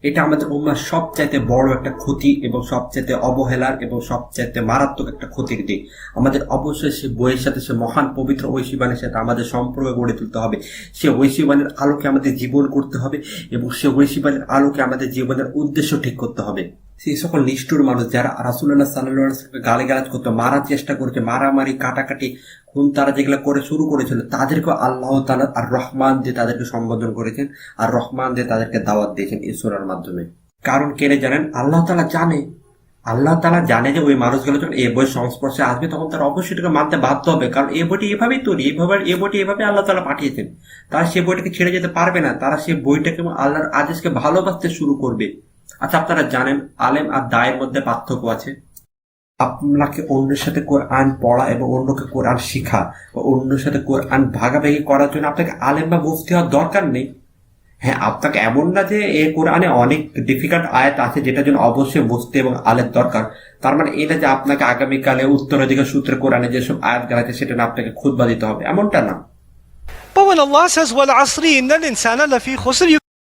এটা আমাদের উম্মার সবচাইতে বড় একটা ক্ষতি এবং সবচাইতে অবহেলার এবং সবচাইতে মারাত্মক একটা ক্ষতির দিক। আমাদের অবশ্যই সে বইয়ের সাথে, সে মহান পবিত্র ঐশীবাণীর সাথে আমাদের সম্পর্ক গড়ে তুলতে হবে। সে ঐশীবাণীর আলোকে আমাদের জীবন করতে হবে এবং সে ঐশীবাণীর আলোকে আমাদের জীবনের উদ্দেশ্য ঠিক করতে হবে। সেই সকল নিষ্ঠুর মানুষ যারা রাসূলুল্লাহ সাল্লাল্লাহু আলাইহি ওয়াসাল্লামকে গালিগালাজ করতে, মারার চেষ্টা করেছে, মারামারি কাটাকাটি খুন তারা যেগুলো করে শুরু করেছিল, তাদেরকে আল্লাহ তাআলা আর রহমান দিয়ে তাদেরকে সম্বোধন করেছেন, আর রহমান দিয়ে তাদেরকে দাওয়াত দিয়েছেন এই সূরার মাধ্যমে। কারণ কেনে জানেন? আল্লাহ তাআলা জানে যে ওই মানুষগুলো যখন এই বইয়ের সংস্পর্শে আসবে তখন তারা অবশ্যই এটাকে মানতে বাধ্য হবে। কারণ এই বইটি এভাবেই তৈরি, এই বইটি এভাবে আল্লাহ তাআলা পাঠিয়েছেন। তারা সেই বইটাকে ছেড়ে যেতে পারবে না, তারা সেই বইটাকে আল্লাহর আদেশকে ভালোবাসতে শুরু করবে। আচ্ছা, আপনারা জানেন আলেম আর দায়ের মধ্যে পার্থক্য আছে। আপনাকে অন্যের সাথে কোরআন পড়া এবং অন্যকে কোরআন শিখা বা অন্যের সাথে কোরআন ভাগাভাগি করার জন্য আপনাকে আলেম বা মুফতি হওয়ার দরকার নেই। হ্যাঁ, আপনাকে এমন না যে এই কোরআনে অনেক ডিফিকাল্ট আয়াত আছে যেটার জন্য অবশ্যই মুফতি এবং আলেম দরকার। তার মানে এটা যে আপনাকে আগামীকালে উত্তরাধিকার সূত্রে কোরআনে যেসব আয়াত আছে সেটা না আপনাকে খুতবা দিতে হবে, এমনটা না। But when Allah says, وَالْعَصْرِ إِنَّ الْإِنسَانَ لَفِي خُسْرٍ,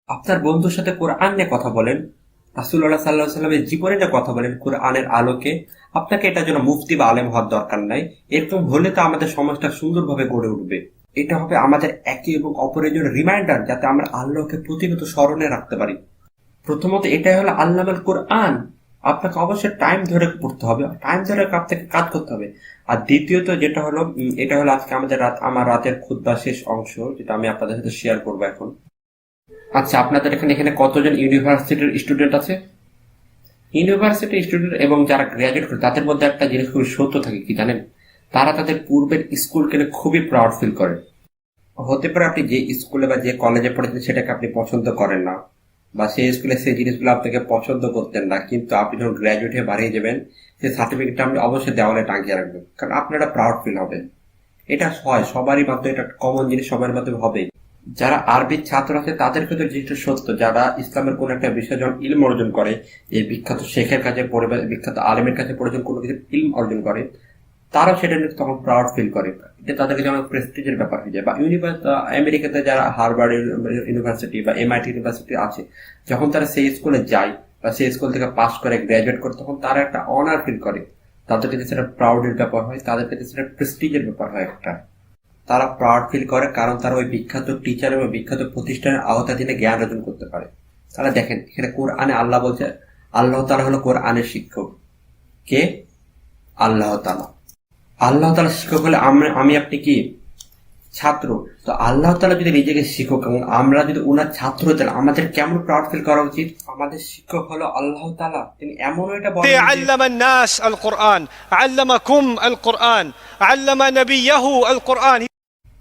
আপনার বন্ধুর সাথে কোরআন নিয়ে কথা বলেন, রাসূলুল্লাহ সাল্লাল্লাহু আলাইহি ওয়াসাল্লামের জীবনে নিয়ে কথা বলেন কোরআনের আলোকে। আপনাকে এটার জন্য মুফতি বা আলেম হওয়ার দরকার নাই। এরকম হলে তো আমাদের সমাজটা সুন্দরভাবে গড়ে উঠবে। এটা হবে আমাদের একে এবং অপরের জন্য রিমাইন্ডার, যাতে আমরা আল্লাহকে প্রতিনিয়ত স্মরণে রাখতে পারি। প্রথমত এটাই হলো আল্লামাল কোরআন। আপনাকে অবশ্যই টাইম ধরে পড়তে হবে, টাইম ধরে আপনাকে কাজ করতে হবে। আর দ্বিতীয়ত যেটা হলো, এটা হলো আজকে আমার রাতের খুতবা শেষ অংশ, যেটা আমি আপনাদের সাথে শেয়ার করবো এখন। আচ্ছা, আপনাদের এখানে কতজন ইউনিভার্সিটির স্টুডেন্ট আছে? ইউনিভার্সিটি স্টুডেন্ট এবং যারা গ্রাজুয়েট করে তাদের মধ্যে একটা জিনিস খুবই সত্য থাকে, কি জানেন? তারা তাদের পূর্বের স্কুলকে খুবই প্রাউড ফিল করে। হতে পারে আপনি যে স্কুলে বা যে কলেজে পড়েছেন সেটাকে আপনি পছন্দ করেন না, বা সেই স্কুলে সেই জিনিসগুলো আপনাকে পছন্দ করতেন না, কিন্তু আপনি যখন গ্রাজুয়েট হয়ে বাড়িয়ে যাবেন সেই সার্টিফিকেটটা আপনি অবশ্যই দেওয়ালে টাঙিয়ে রাখবেন, কারণ আপনারা প্রাউড ফিল হবে। এটা হয় সবারই মাধ্যমে, এটা কমন জিনিস, সবার মাধ্যমে হবে। যারা আরবির ছাত্র আছে তাদের ক্ষেত্রে জিনিসটা সত্য, যারা ইসলামের কোন একটা বিষয় যখন ইলম অর্জন করে, এই বিখ্যাত শেখের কাছে পড়ে বা বিখ্যাত আলেমের কাছে পড়ে যখন কোনো কিছু ইলম অর্জন করে, তারা সেটা নিয়ে তখন প্রাউড ফিল করে। এটা তাদেরকে যেমন প্রেস্টিজের ব্যাপার হয়ে যায়। বা আমেরিকাতে যারা হার্ভার্ড ইউনিভার্সিটি বা MIT ইউনিভার্সিটি আছে, যখন তারা সেই স্কুলে যায় বা সেই স্কুল থেকে পাস করে গ্রাজুয়েট করে, তখন তারা একটা অনার ফিল করে। তাদের কাছে সেটা প্রাউডের ব্যাপার হয়, তাদের কাছে সেটা প্রেস্টিজের ব্যাপার হয় একটা। তারা প্রাউড ফিল করে কারণ তারা ওই বিখ্যাত টিচার এবং বিখ্যাত প্রতিষ্ঠানের আওতাধীনে জ্ঞান অর্জন করতে পারে। তাহলে দেখেন এখানে কোরআনে আল্লাহ বলছে আল্লাহ তাআলা হলো কোরআনের শিক্ষক। কে? আল্লাহ তাআলা। আল্লাহ তাআলা শিক্ষক হলে আমি আপনি কি ছাত্র? তো আল্লাহ তাআলা যদি নিজেকে শিক্ষক এবং আমরা যদি ওনার ছাত্র হতে, আমাদের কেমন প্রাউড ফিল করা উচিত? আমাদের শিক্ষক হলো আল্লাহ তাআলা, তিনি এমন এটা বলেন علم الناس القرآن علمكم القرآن علم نبيه القرآن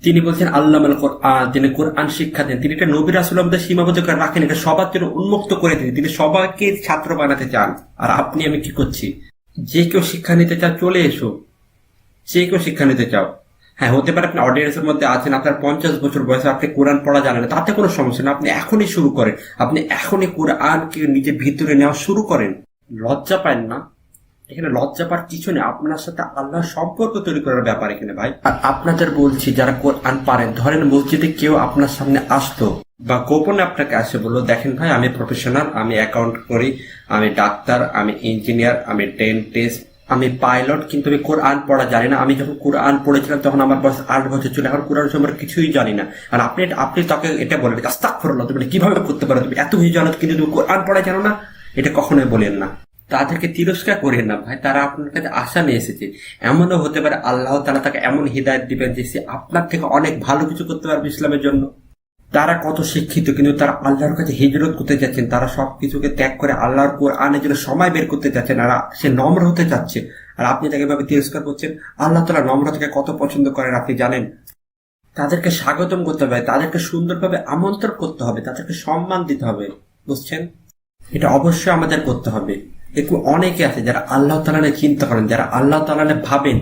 তিনি বলছেন আল্লামাল কোরআন, তিনি কোরআন শিক্ষা দেন। তিনি এটা নবী রাসূলের মধ্যে সীমাবদ্ধ করে রাখেন, এটা সবার জন্য উন্মুক্ত করে দিন। তিনি সবাইকে ছাত্র বানাতে চান। আর আপনি আমি কি করছি? যে কেউ শিক্ষা নিতে চাও চলে এসো, যে কেউ শিক্ষা নিতে চাও। হ্যাঁ, হতে পারে আপনি অডিয়েন্সের মধ্যে আছেন, আপনার 50 বছর বয়সে আপনি কোরআন পড়া জানেন না, তাতে কোনো সমস্যা না। আপনি এখনই শুরু করেন, আপনি এখনই কোরআনকে নিজের ভিতরে নেওয়া শুরু করেন। লজ্জা পান না? এখানে লজ্জা পাওয়ার কিছু নেই। আপনার সাথে আল্লাহর সম্পর্ক তৈরি করার ব্যাপার এখানে ভাই। আর আপনাদের বলছি যারা কোরআন পারেন, ধরেন মসজিদে কেউ আপনার সামনে আসতো বা গোপনে আপনাকে আসে বললো, দেখেন ভাই আমি প্রফেশনাল, আমি অ্যাকাউন্ট করি, আমি ডাক্তার, আমি ইঞ্জিনিয়ার, আমি ডেন্টিস্ট, আমি পাইলট, কিন্তু আমি কোরআন পড়া জানি না। আমি যখন কোরআন পড়েছিলাম তখন আমার বয়স 8 বছর ছিল, এখন কোরআন সম্পর্কে কিছুই জানি না। আর আপনি তাকে এটা বলেন আস্তাগফিরুল্লাহ, তুমি কিভাবে করতে পারো, তুমি এত কিছু জানো কিন্তু তুমি কোরআন পড়া জানো না, এটা কখনোই বলেন না। তাদেরকে তিরস্কার করেন না ভাই, তারা আপনার কাছে আশা নিয়ে এসেছে। এমনও হতে পারে আল্লাহ তাআলা তাকে এমন হিদায়াত দিবেন যে সে আপনার থেকে অনেক ভালো কিছু করতে পারবে ইসলামের জন্য। তারা কত শিক্ষিত কিন্তু তারা আল্লাহর কাছে হিজরত করতে যাচ্ছেন, তারা সবকিছুকে ত্যাগ করে আল্লাহর কোরআনের জন্য সময় বের করতে যাচ্ছেন, আর সে নম্র হতে যাচ্ছে। আর আপনি তাকে এভাবে তিরস্কার করছেন। আল্লাহ তাআলা নম্রতাকে কত পছন্দ করেন আপনি জানেন? তাদেরকে স্বাগতম করতে হবে, তাদেরকে সুন্দরভাবে আমন্ত্রণ করতে হবে, তাদেরকে সম্মান দিতে হবে, বুঝছেন? এটা অবশ্যই আমাদের করতে হবে। একটু অনেকে আছে যারা আল্লাহ তাআলা নিয়ে চিন্তা করেন, যারা আল্লাহ তাআলা নিয়ে ভাবেন,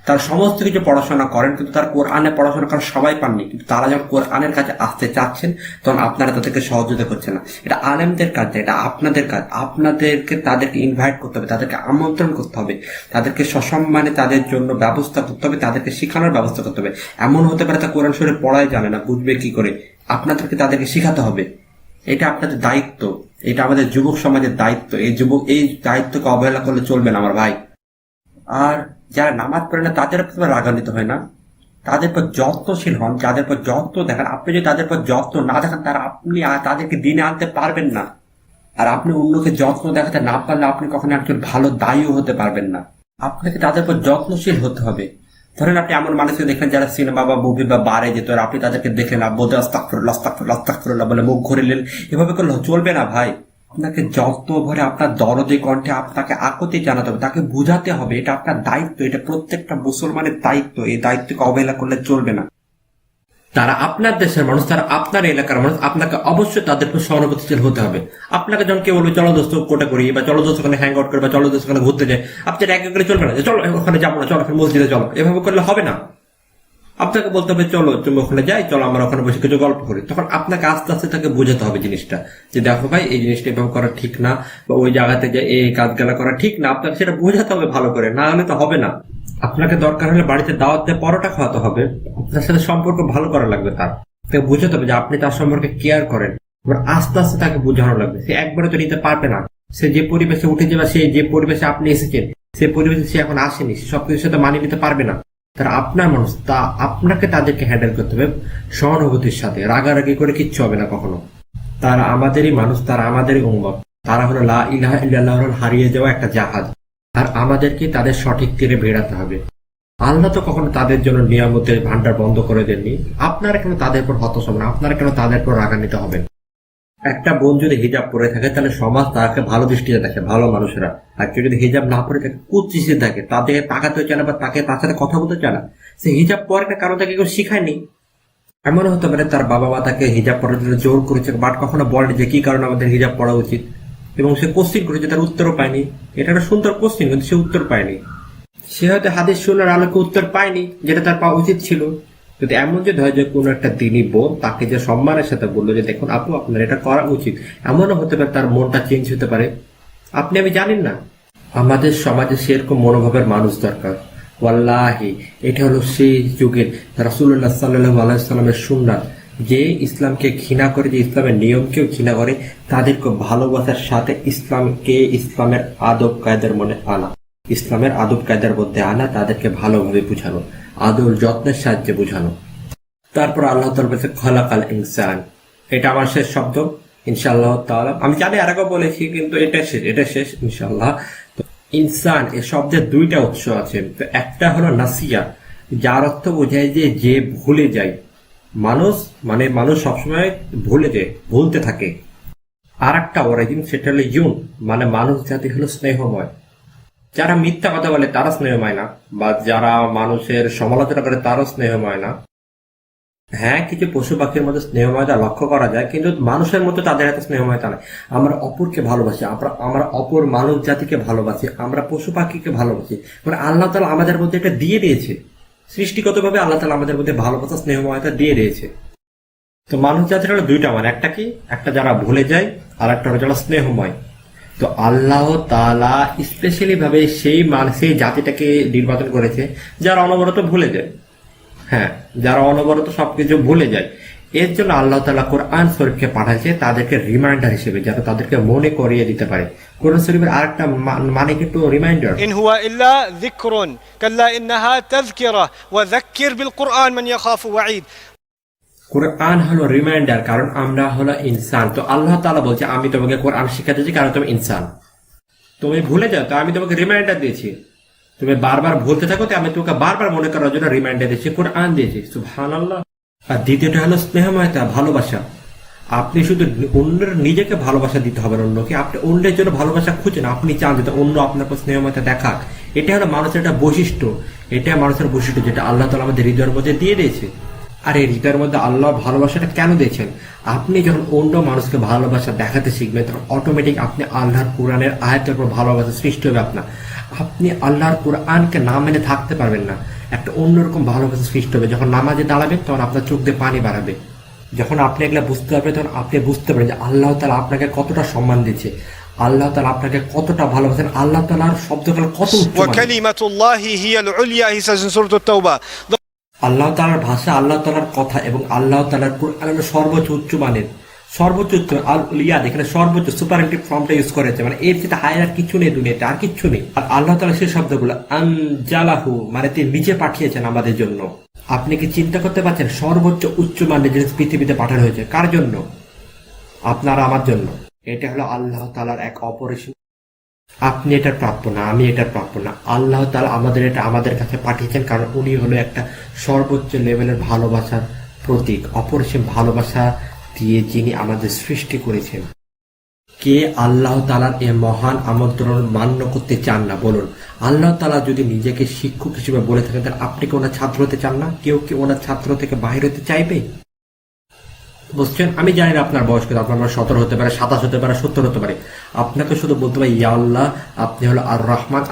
তারা সমস্ত কিছু পড়াশোনা করেন কিন্তু তার কোরআনে পড়াশোনা করার সবাই পাননি। কিন্তু তারা যখন কোরআনের কাছে আসতে চাচ্ছেন তখন আপনারা তাদেরকে সহযোগিতা করছেন না। এটা আলেমদের কাজ, এটা আপনাদের কাজ। আপনাদেরকে তাদেরকে ইনভাইট করতে হবে, তাদেরকে আমন্ত্রণ করতে হবে, তাদেরকে সসম্মানে তাদের জন্য ব্যবস্থা করতে হবে, তাদেরকে শেখানোর ব্যবস্থা করতে হবে। এমন হতে পারে তা কোরআন শরীফ পড়াই জানে না, বুঝবে কি করে? আপনাদেরকে তাদেরকে শেখাতে হবে। এটা আপনাদের দায়িত্ব, এটা আমাদের যুবক সমাজের দায়িত্ব। এই দায়িত্বকে অবহেলা করলে চলবে না আমার ভাই। আর যারা নামাজ পড়ে না তাদের উপর রাগান্বিত হয় না, তাদের পর যত্নশীল হন, যাদের পর যত্ন দেখান। আপনি যদি তাদের পর যত্ন না দেখান আপনি তাদেরকে দিনে আনতে পারবেন না। আর আপনি অন্যকে যত্ন দেখাতে না পারলে আপনি কখনো একজন ভালো দায়ীও হতে পারবেন না। আপনাকে তাদের পর যত্নশীল হতে হবে। ধরেন আপনি এমন মানুষকে দেখলেন যারা সিনেমা বা মুভি বা বারে যেত, আর আপনি তাদেরকে দেখলেন বলতে আস্তাগফিরুল্লাহ আস্তাগফিরুল্লাহ আস্তাগফিরুল্লাহ বলে মুখ ঘুরিলেন, এভাবে করলে চলবে না ভাই। আপনাকে যত্ন ভরে আপনার দরদে কণ্ঠে আপনাকে আকতি জানাতে হবে, তাকে বুঝাতে হবে। এটা আপনার দায়িত্ব, এটা প্রত্যেকটা মুসলমানের দায়িত্ব। এই দায়িত্বকে অবহেলা করলে চলবে না। তারা আপনার দেশের মানুষ, তারা আপনার এলাকার মানুষ, আপনাকে অবশ্যই তাদের উপর সহানুভূতিশীল হতে হবে। আপনাকে যখন কেউ বলবে চলো দোস্ত কোটা করি বা চলো দোস্ত ওখানে হ্যাং আউট করে বা চলো দোস্ত ওখানে ঘুরতে যায়, আপনি এক করে চলবে না যে চলো ওখানে যাবো না, চলো মসজিদে চলো, এভাবে করলে হবে না। আপনাকে বলতে হবে চলো তুমি ওখানে যাই, চলো আমরা ওখানে বসে কিছু গল্প করি। তখন আপনাকে আস্তে আস্তে তাকে বোঝাতে হবে জিনিসটা, যে দেখো ভাই এই জিনিসটা এভাবে করা ঠিক না, বা ওই জায়গাতে যে এই কাজগুলা করা ঠিক না। আপনাকে সেটা বোঝাতে হবে ভালো করে, না হলে তো হবে না। আপনাকে দরকার হলে বাড়িতে দাওয়াত দিয়ে পরোটা খাওয়াতে হবে, আপনার সাথে সম্পর্ক ভালো করা লাগবে। তাকে বোঝাতে হবে যে আপনি তার সম্পর্কে কেয়ার করেন। এবার আস্তে আস্তে তাকে বোঝানো লাগবে। সে একবারে তো নিতে পারবে না। সে যে পরিবেশে উঠে যাবে, সে যে পরিবেশে আপনি এসেছেন সে পরিবেশে সে এখন আসেনি, সে সবকিছুর সাথে মানিয়ে নিতে পারবে না। তারা আপনার মানুষ, তা আপনাকে তাদেরকে হ্যান্ডেল করতে হবে সহানুভূতির সাথে। রাগারাগি করে কিচ্ছু হবে না কখনো। তারা আমাদেরই মানুষ, তারা আমাদেরই উম্মত। তারা হলো লা ইলাহা ইল্লাল্লাহর হারিয়ে যাওয়া একটা জাহাজ, আর আমাদেরকে তাদের সঠিক তীরে ভেড়াতে হবে। আল্লাহ তো কখনো তাদের জন্য নিয়ামতের ভান্ডার বন্ধ করে দেননি। আপনারা কেন তাদের উপর হতাশ হবেন? আপনারা কেন তাদের উপর রাগান্বিত হবেন? একটা বোন যদি হিজাব পরে থাকে তাহলে সমাজ তাকে ভালো দৃষ্টিতে দেখে, ভালো মানুষেরা। আর কেউ যদি হিজাব না পরে থাকে কুদৃষ্টিতে দেখে, তাদের তাকাতে চায় না বা তার সাথে কথা বলতে চায় না। সে হিজাব পরে না কারণ তাকে কেউ শিখায়নি। এমন হতে পারে তার বাবা মা তাকে হিজাব পড়ার জন্য জোর করেছে, বাট কখনো বলেনি যে কি কারণে আমাদের হিজাব পড়া উচিত, এবং সে কোশ্চিন করেছে, তার উত্তরও পায়নি। এটা একটা সুন্দর কোশ্চিন, কিন্তু সে উত্তর পায়নি। সে হয়তো হাদিস শোনার আলোকে উত্তর পায়নি যেটা তার পাওয়া উচিত ছিল। যদি এমন যদি হয় যে কোনো একটা দিনই বোন তাকে যে সম্মানের সাথে বললো যে দেখুন আপু আপনার এটা করা উচিত, এমনও হতে পারে তার মনটা চেঞ্জ হতে পারে। আপনি আমি জানেন না। আমাদের সমাজে সেরকম মনোভাবের মানুষ দরকার। ওয়াল্লাহি এটা হলো সেই যুগের রাসূলুল্লাহ সাল্লাল্লাহু আলাইহি সাল্লামের সুন্নাত, যে ইসলামকে ঘৃণা করে, যে ইসলামের নিয়মকেও ঘৃণা করে, তাদেরকে ভালোবাসার সাথে ইসলামকে, ইসলামের আদব কায়দার মনে আনা। ইসলামের আদব কায়দার মধ্যে আনা, তাদেরকে ভালোভাবে বুঝানো, আদর যত্নের সাহায্যে বুঝানো। তারপর আল্লাহ তাআলা বলেছে খলাকাল ইনসান, এটা আমার শেষ শব্দ ইনশাআল্লাহ তাআলা। আমি জানি আর আগেও বলেছি, কিন্তু এটা শেষ ইনশাআল্লাহ। তো ইনসান এ শব্দের দুইটা উৎস আছে। তো একটা হলো নাসিয়া, যার অর্থ বোঝায় যে ভুলে যায়। মানুষ সবসময় ভুলতে থাকে। আর একটা অরিজিন, সেটা হলো ইউন, মানে মানুষ জাতি হলো স্নেহময়। যারা মিথ্যা কথা বলে তারা স্নেহময় না, বা যারা মানুষের সমালোচনা করে তারাও স্নেহময় না। হ্যাঁ, কিছু পশু পাখির মধ্যে স্নেহময়তা লক্ষ্য করা যায়, কিন্তু মানুষের মতো তাদের এত স্নেহময়তা নয়। আমরা অপরকে ভালোবাসি, আমরা অপর মানব জাতিকে ভালোবাসি, আমরা পশু পাখিকে ভালোবাসি। মানে আল্লাহ তাআলা আমাদের মধ্যে এটা দিয়ে দিয়েছে, সৃষ্টিগতভাবে আল্লাহ তাআলা আমাদের মধ্যে ভালোবাসা স্নেহময়তা দিয়ে দিয়েছে। তো মানুষ জাতির হলো দুইটা, মানে একটা কি, একটা যারা ভুলে যায়, আর একটা হলো যারা স্নেহময়। তো আল্লাহ তাআলা স্পেশালি ভাবে সেই জাতিটাকে নির্বাচন করেছে যারা অনবরত ভুলে যায়। হ্যাঁ, যারা অনবরত সবকিছু ভুলে যায়। এর জন্য আল্লাহ তাআলা কোরআন শরীফকে পাঠাইছে তাদেরকে রিমাইন্ডার হিসেবে, যাতে তাদেরকে মনে করিয়ে দিতে পারে। কোরআন শরীফের আরেকটা মানে কিন্তু রিমাইন্ডার। إن هو إلا ذكر كلا إنها تذكرة وذكر بالقرآن من يخاف وعيد. কোরআন হলো রিমাইন্ডার, কারণ আমরা হলো ইনসান। তো আল্লাহ তাআলা বলছে আমি তোমাকে কোরআন শিখাতেছি কারণ তুমি ইনসান। তুমি ভুলে যাও, তো আমি তোমাকে রিমাইন্ডার দিয়েছি। তুমি বারবার ভুলতে থাকো, তো আমি তোমাকে বারবার মনে করার জন্য রিমাইন্ডার দিয়েছি, কোরআন দিয়েছি। সুবহানাল্লাহ। আর দ্বিতীয়টা হলো স্নেহময়তা, ভালোবাসা। আপনি শুধু অন্যের নিজেকে ভালোবাসা দিতে হবে অন্যকে, আপনি অন্যের জন্য ভালোবাসা খুঁজেন, আপনি চান যে অন্য আপনার স্নেহময়তা দেখাক। এটা হলো মানুষের একটা বৈশিষ্ট্য, এটা মানুষের বৈশিষ্ট্য যেটা আল্লাহ তাআলা আমাদের হৃদয়ের মধ্যে দিয়ে দিয়েছে। আর এই হৃদয়ের মধ্যে আল্লাহ ভালোবাসাটা কেন দিয়েছেন? আপনি যখন অন্য মানুষকে ভালোবাসা দেখাতে শিখবেন, তখন অটোমেটিক আপনি আল্লাহর কোরআনের আয়াতের উপর ভালোবাসা সৃষ্টি হবে আপনার। আপনি আল্লাহর কোরআনকে না মেনে থাকতে পারবেন না, একটা অন্যরকম ভালোবাসা সৃষ্টি হবে। যখন নামাজে দাঁড়াবেন তখন আপনার চোখ দিয়ে পানি বাড়াবে। যখন আপনি এগুলা বুঝতে পারবেন, তখন আপনি বুঝতে পারেন যে আল্লাহ তাআলা আপনাকে কতটা সম্মান দিচ্ছে, আল্লাহ তাআলা আপনাকে কতটা ভালোবাসেন, আল্লাহ তাআলার শব্দগুলো কত উচ্চ। وكلمة الله هي العليا, he says in Surah At-Tawbah. আল্লাহ তাআলার ভাষা, আল্লাহ তাআলার কথা এবং আল্লাহ তাআলার কোরআন হলো সর্বোচ্চ উচ্চ মানের, সর্বোচ্চ উচ্চ আলিয়া। এখানে সর্বোচ্চ সুপারলেটিভ ফর্মটা ইউজ করেছে, মানে এর যেটা হায়ার আর কিছু নেই দুনিয়াতে, আর কিছু নেই। আর আল্লাহ তাআলা সেই শব্দগুলো আনজালাহু, মানে তিনি নিজে পাঠিয়েছেন আমাদের জন্য। আপনি কি চিন্তা করতে পারছেন সর্বোচ্চ উচ্চ মানের জিনিস পৃথিবীতে পাঠানো হয়েছে কার জন্য? আপনার আমার জন্য। এটা হলো আল্লাহ তাআলার এক অপরিসীম। আপনি এটার প্রাপ্য না, আমি এটার প্রাপ্য না। আল্লাহ তাআলা আমাদের কাছে পাঠিয়েছেন, কারণ উনি হলো একটা সর্বোচ্চ লেভেলের ভালোবাসার প্রতীক, অপরিসীম ভালোবাসা দিয়ে যিনি আমাদের সৃষ্টি করেছেন। কে আল্লাহ তাআলার এই মহান আমন্ত্রণ মান্য করতে চান না বলুন? আল্লাহ তাআলা যদি নিজেকে শিক্ষক হিসেবে বলে থাকেন, তাহলে আপনি কি ওনার ছাত্র হতে চান না? কেউ কি ওনার ছাত্র থেকে বাহির হতে চাইবে? বুঝছেন? আমি জানি না আপনার বয়স কত, আপনার 17 হতে পারে, 27 হতে পারে, 70 হতে পারে। আপনাকে শুধু বলতে পারি, ইয়া আল্লাহ, আপনি হলো আর রহমান,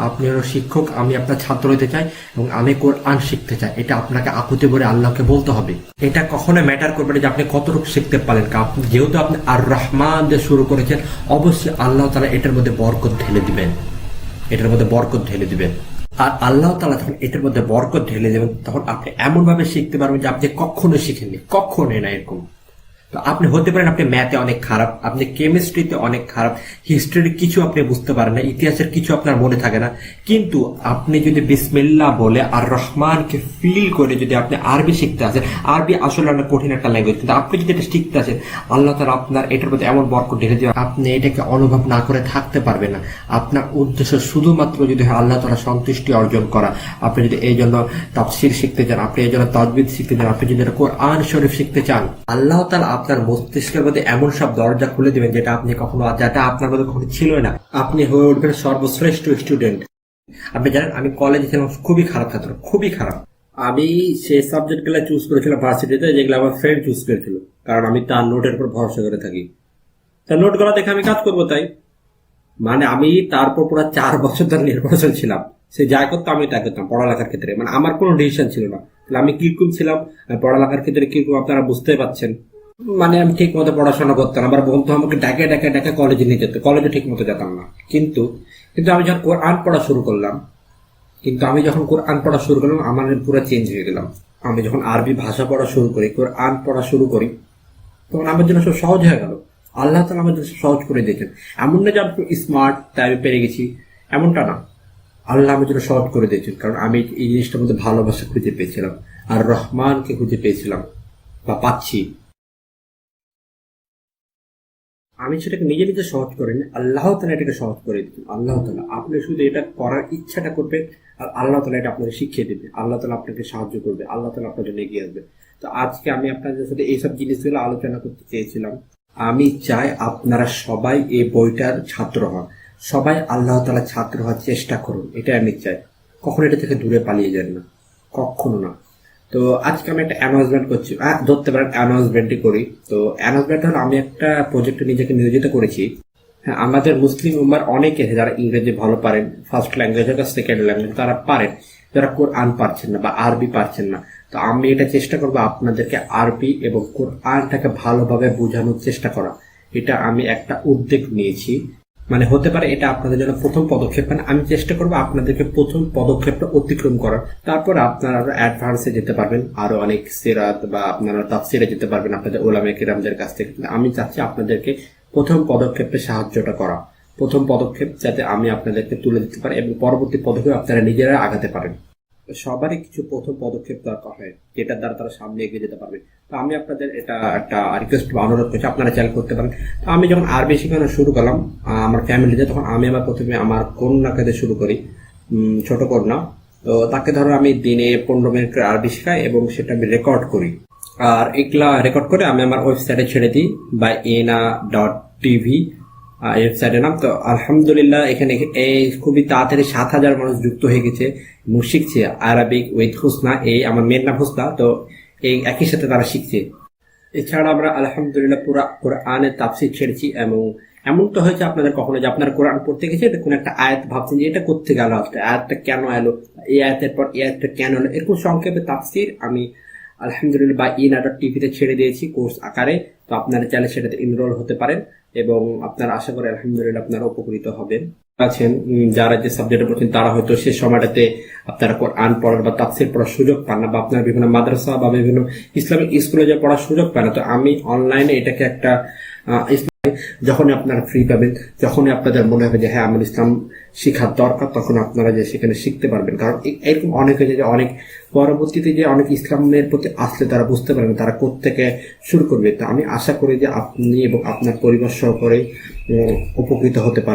আপনি হলো শিক্ষক, আমি আপনার ছাত্র হতে চাই এবং আমি কোরআন শিখতে চাই। এটা আপনাকে আকুতি ভরে আল্লাহকে বলতে হবে। এটা কখনো ম্যাটার করবে না যে আপনি কতটুকু শিখতে পারেন। যেহেতু আপনি আর রহমান দিয়ে শুরু করেছেন, অবশ্যই আল্লাহ তাআলা এটার মধ্যে বরকত ঢেলে দিবেন, এটার মধ্যে বরকত ঢেলে দিবেন। আর আল্লাহ তাআলা যখন এটার মধ্যে বরকত ঢেলে দেবেন, তখন আপনি এমন ভাবে শিখতে পারবেন যে আপনি কখনো শিখেননি, কখনোই না এরকম। তো আপনি হতে পারেন আপনি ম্যাথে অনেক খারাপ, আপনি কেমিস্ট্রিতে অনেক খারাপ, হিস্ট্রির কিছু আপনি বুঝতে পারেন না, ইতিহাসের কিছু আপনার মনে থাকে না, কিন্তু আপনি যদি বিসমিল্লাহ বলে আর রহমানকে ফিল করে যদি আপনি আরবি শিখতে আসেন, আরবি আসলে অনেক কঠিন একটা ল্যাঙ্গুয়েজ, কিন্তু আপনি যদি এটা শিখতে আসেন, আল্লাহ তাআলা আপনার এটার মধ্যে এমন বরকত ঢেলে দেবেন, আপনি এটাকে অনুভব না করে থাকতে পারবেন না। আপনার উদ্দেশ্য শুধুমাত্র যদি হয় আল্লাহ তাআলা সন্তুষ্টি অর্জন করা। আপনি যদি এই জন্য তাফসীর শিখতে চান, আপনি এই জন্য তাজবিদ শিখতে চান, আপনি যদি কোরআন শরীফ শিখতে চান, আল্লাহ তাআলা আপনার মস্তিষ্কের মধ্যে এমন সব দরজা খুলে দিবেন যেটা আপনার মধ্যে কখনো ছিল না। আপনি হয়ে উঠবেন সর্বশ্রেষ্ঠ স্টুডেন্ট। আপনি জানেন, আমি কলেজে ছিলাম খুবই খারাপ ছাত্র, খুবই খারাপ। আমি সেই সাবজেক্ট গুলো চুজ করেছিলাম ভার্সিটিতে, যেগুলো আমার ফ্রেন্ড চুজ করেছিল, কারণ আমি তার নোটের উপর ভরসা করে থাকি। তার নোট গুলো দেখে আমি কাজ করবো, তাই মানে আমি তারপর পুরো 4 বছর ধরে নির্ভরশীল ছিলাম। সে যা করতো আমি তাই করতাম পড়ালেখার ক্ষেত্রে, মানে আমার কোনো ডিসিশন ছিল না। আমি কিরকম ছিলাম পড়ালেখার ক্ষেত্রে, কিরকম আপনারা বুঝতে পারছেন। মানে আমি ঠিক মতো পড়াশোনা করতাম, আমার বন্ধু আমাকে ডাকে ডাকে ডাকে কলেজে নিয়ে যেত, কলেজে ঠিক মতো যেতাম না। কিন্তু আমি যখন কোরআন পড়া শুরু করলাম, আমার পুরো চেঞ্জ হয়ে গেলাম। আমি যখন আরবি ভাষা পড়া শুরু করি, কোরআন পড়া শুরু করি, তখন আমার জন্য সব সহজ হয়ে গেল। আল্লাহ তাআলা আমার জন্য সহজ করে দিয়েছেন। এমন না যে আমি স্মার্ট তাই আমি পেরে গেছি, এমনটা না। আল্লাহ আমার জন্য সহজ করে দিয়েছেন, কারণ আমি এই জিনিসটার মধ্যে ভালোবাসা খুঁজে পেয়েছিলাম আর রহমানকে খুঁজে পেয়েছিলাম বা পাচ্ছি। আমি সেটাকে নিজে নিজে সহজ করিনি, আল্লাহ তাআলা এটাকে সহজ করে দিচ্ছেন। আল্লাহ তাআলা, আপনি শুধু এটা করার ইচ্ছাটা করবেন আর আল্লাহ তাআলা এটা আপনাকে শিখিয়ে দেবে, আল্লাহ তাআলা আপনাকে সাহায্য করবে, আল্লাহ তাআলা আপনার জন্য এগিয়ে আসবে। তো আজকে আমি আপনাদের সাথে এইসব জিনিসগুলো আলোচনা করতে চেয়েছিলাম। আমি চাই আপনারা সবাই এই বইটার ছাত্র হন, সবাই আল্লাহ তাআলা ছাত্র হওয়ার চেষ্টা করুন, এটা আমি চাই। কখনো এটা থেকে দূরে পালিয়ে যান না, কখনো না। তো আজকে আমি একটা অ্যানাউন্সমেন্ট করছি, ধরতে পারেন অ্যানাউন্সমেন্টই করি। তো অ্যানাউন্সমেন্ট হলো আমি একটা প্রজেক্টে নিজেকে নিয়োজিত করেছি। হ্যাঁ, আমাদের মুসলিম উম্মার অনেকে যারা ইংরেজি ভালো পারেন, ফার্স্ট ল্যাঙ্গুয়েজ বা সেকেন্ড ল্যাঙ্গুয়েজ তারা পারেন, যারা কোরআন পারছেন না বা আরবি পারছেন না। তো আমি এটা চেষ্টা করবো আপনাদেরকে আরবি এবং কোরআনটাকে ভালোভাবে বোঝানোর চেষ্টা করা। এটা আমি একটা উদ্যোগ নিয়েছি, মানে হতে পারে এটা আপনাদের জন্য প্রথম পদক্ষেপ, মানে আমি চেষ্টা করবো আপনাদেরকে প্রথম পদক্ষেপটা অতিক্রম করার, তারপর আপনারা আরো অ্যাডভান্সে যেতে পারবেন, আরো অনেক সিরাত বা আপনারা তাফসিরে যেতে পারবেন আপনাদের উলামায়ে কিরামদের কাছ থেকে। আমি চাচ্ছি আপনাদেরকে প্রথম পদক্ষেপে সাহায্যটা করা, প্রথম পদক্ষেপ যাতে আমি আপনাদেরকে তুলে দিতে পারি এবং পরবর্তী পদক্ষেপ আপনারা নিজেরা আগাতে পারেন। সবারই কিছু প্রথম পদক্ষেপ দরকার হয় যেটার দ্বারা তারা সামনে এগিয়ে যেতে পারবে। তো আমি আপনাদের এটা একটা রিকোয়েস্ট বা অনুরোধ করছি, আপনারা চ্যানেল করতে পারেন। তো আমি যখন আরবি শেখানো শুরু করলাম আমার ফ্যামিলিতে, তখন আমি আমার প্রথমে আমার কন্যাকে দিয়ে শুরু করি, ছোট কন্যা। তো তাকে ধরো আমি দিনে 15 মিনিট আরবি শেখাই এবং সেটা আমি রেকর্ড করি, আর এগুলা রেকর্ড করে আমি আমার ওয়েবসাইটে ছেড়ে দিই বা ena.tv ওয়েবসাইটের নাম। তো আলহামদুলিল্লাহ এখানে খুবই তাড়াতাড়ি 7,000 মানুষ যুক্ত হয়ে গেছে এবং শিখছে আরবিক উইথ হুসনা। এই আমার মেয়ের নাম হুসনা, তো এই একই সাথে তারা শিখছে। এছাড়া আমরা আলহামদুলিল্লাহ পুরো কোরআনের তাফসীর ছেড়েছি এবং এমন তো হয়েছে আপনাদের কখনো যে আপনার কোরআন পড়তে গেছে, কোন একটা আয়াত ভাবছেন যে এটা করতে গেল, আয়াতটা কেন এলো, এই আয়াতের পর এই আয়াতটা কেন এলো, এরকম সংক্ষেপে তাফসীর আমি আলহামদুলিল্লাহ বা ena.tv-তে ছেড়ে দিয়েছি কোর্স আকারে। তো আপনারা চাইলে সেটাতে এনরোল হতে পারেন এবং আপনারা আশা করি আলহামদুলিল্লাহ আপনারা উপকৃত হবেন। আছেন যারা যে সাবজেক্টে পড়ছেন তারা হয়তো সে সময়টাতে আপনারা কোরআন পড়ার বা তাফসীর পড়ার সুযোগ পান না, বা আপনার বিভিন্ন মাদ্রাসা বা বিভিন্ন ইসলামিক স্কুলে যে পড়ার সুযোগ পান না। তো আমি অনলাইনে এটাকে একটা যখনই আপনারা ফ্রি পাবেন, যখনই আপনাদের মনে হবে যে হ্যাঁ আমার ইসলাম শিখার দরকার, তখন আপনারা যে সেখানে শিখতে পারবেন। কারণ এরকম অনেক হয়েছে যে অনেক পরবর্তীতে যে অনেক ইসলামের প্রতি আসলে তারা বুঝতে পারবেন তারা কোত্থেকে শুরু করবে। তো আমি আশা করি যে আপনি এবং আপনার পরিবার সহকারে উপকৃত হতে পারবেন।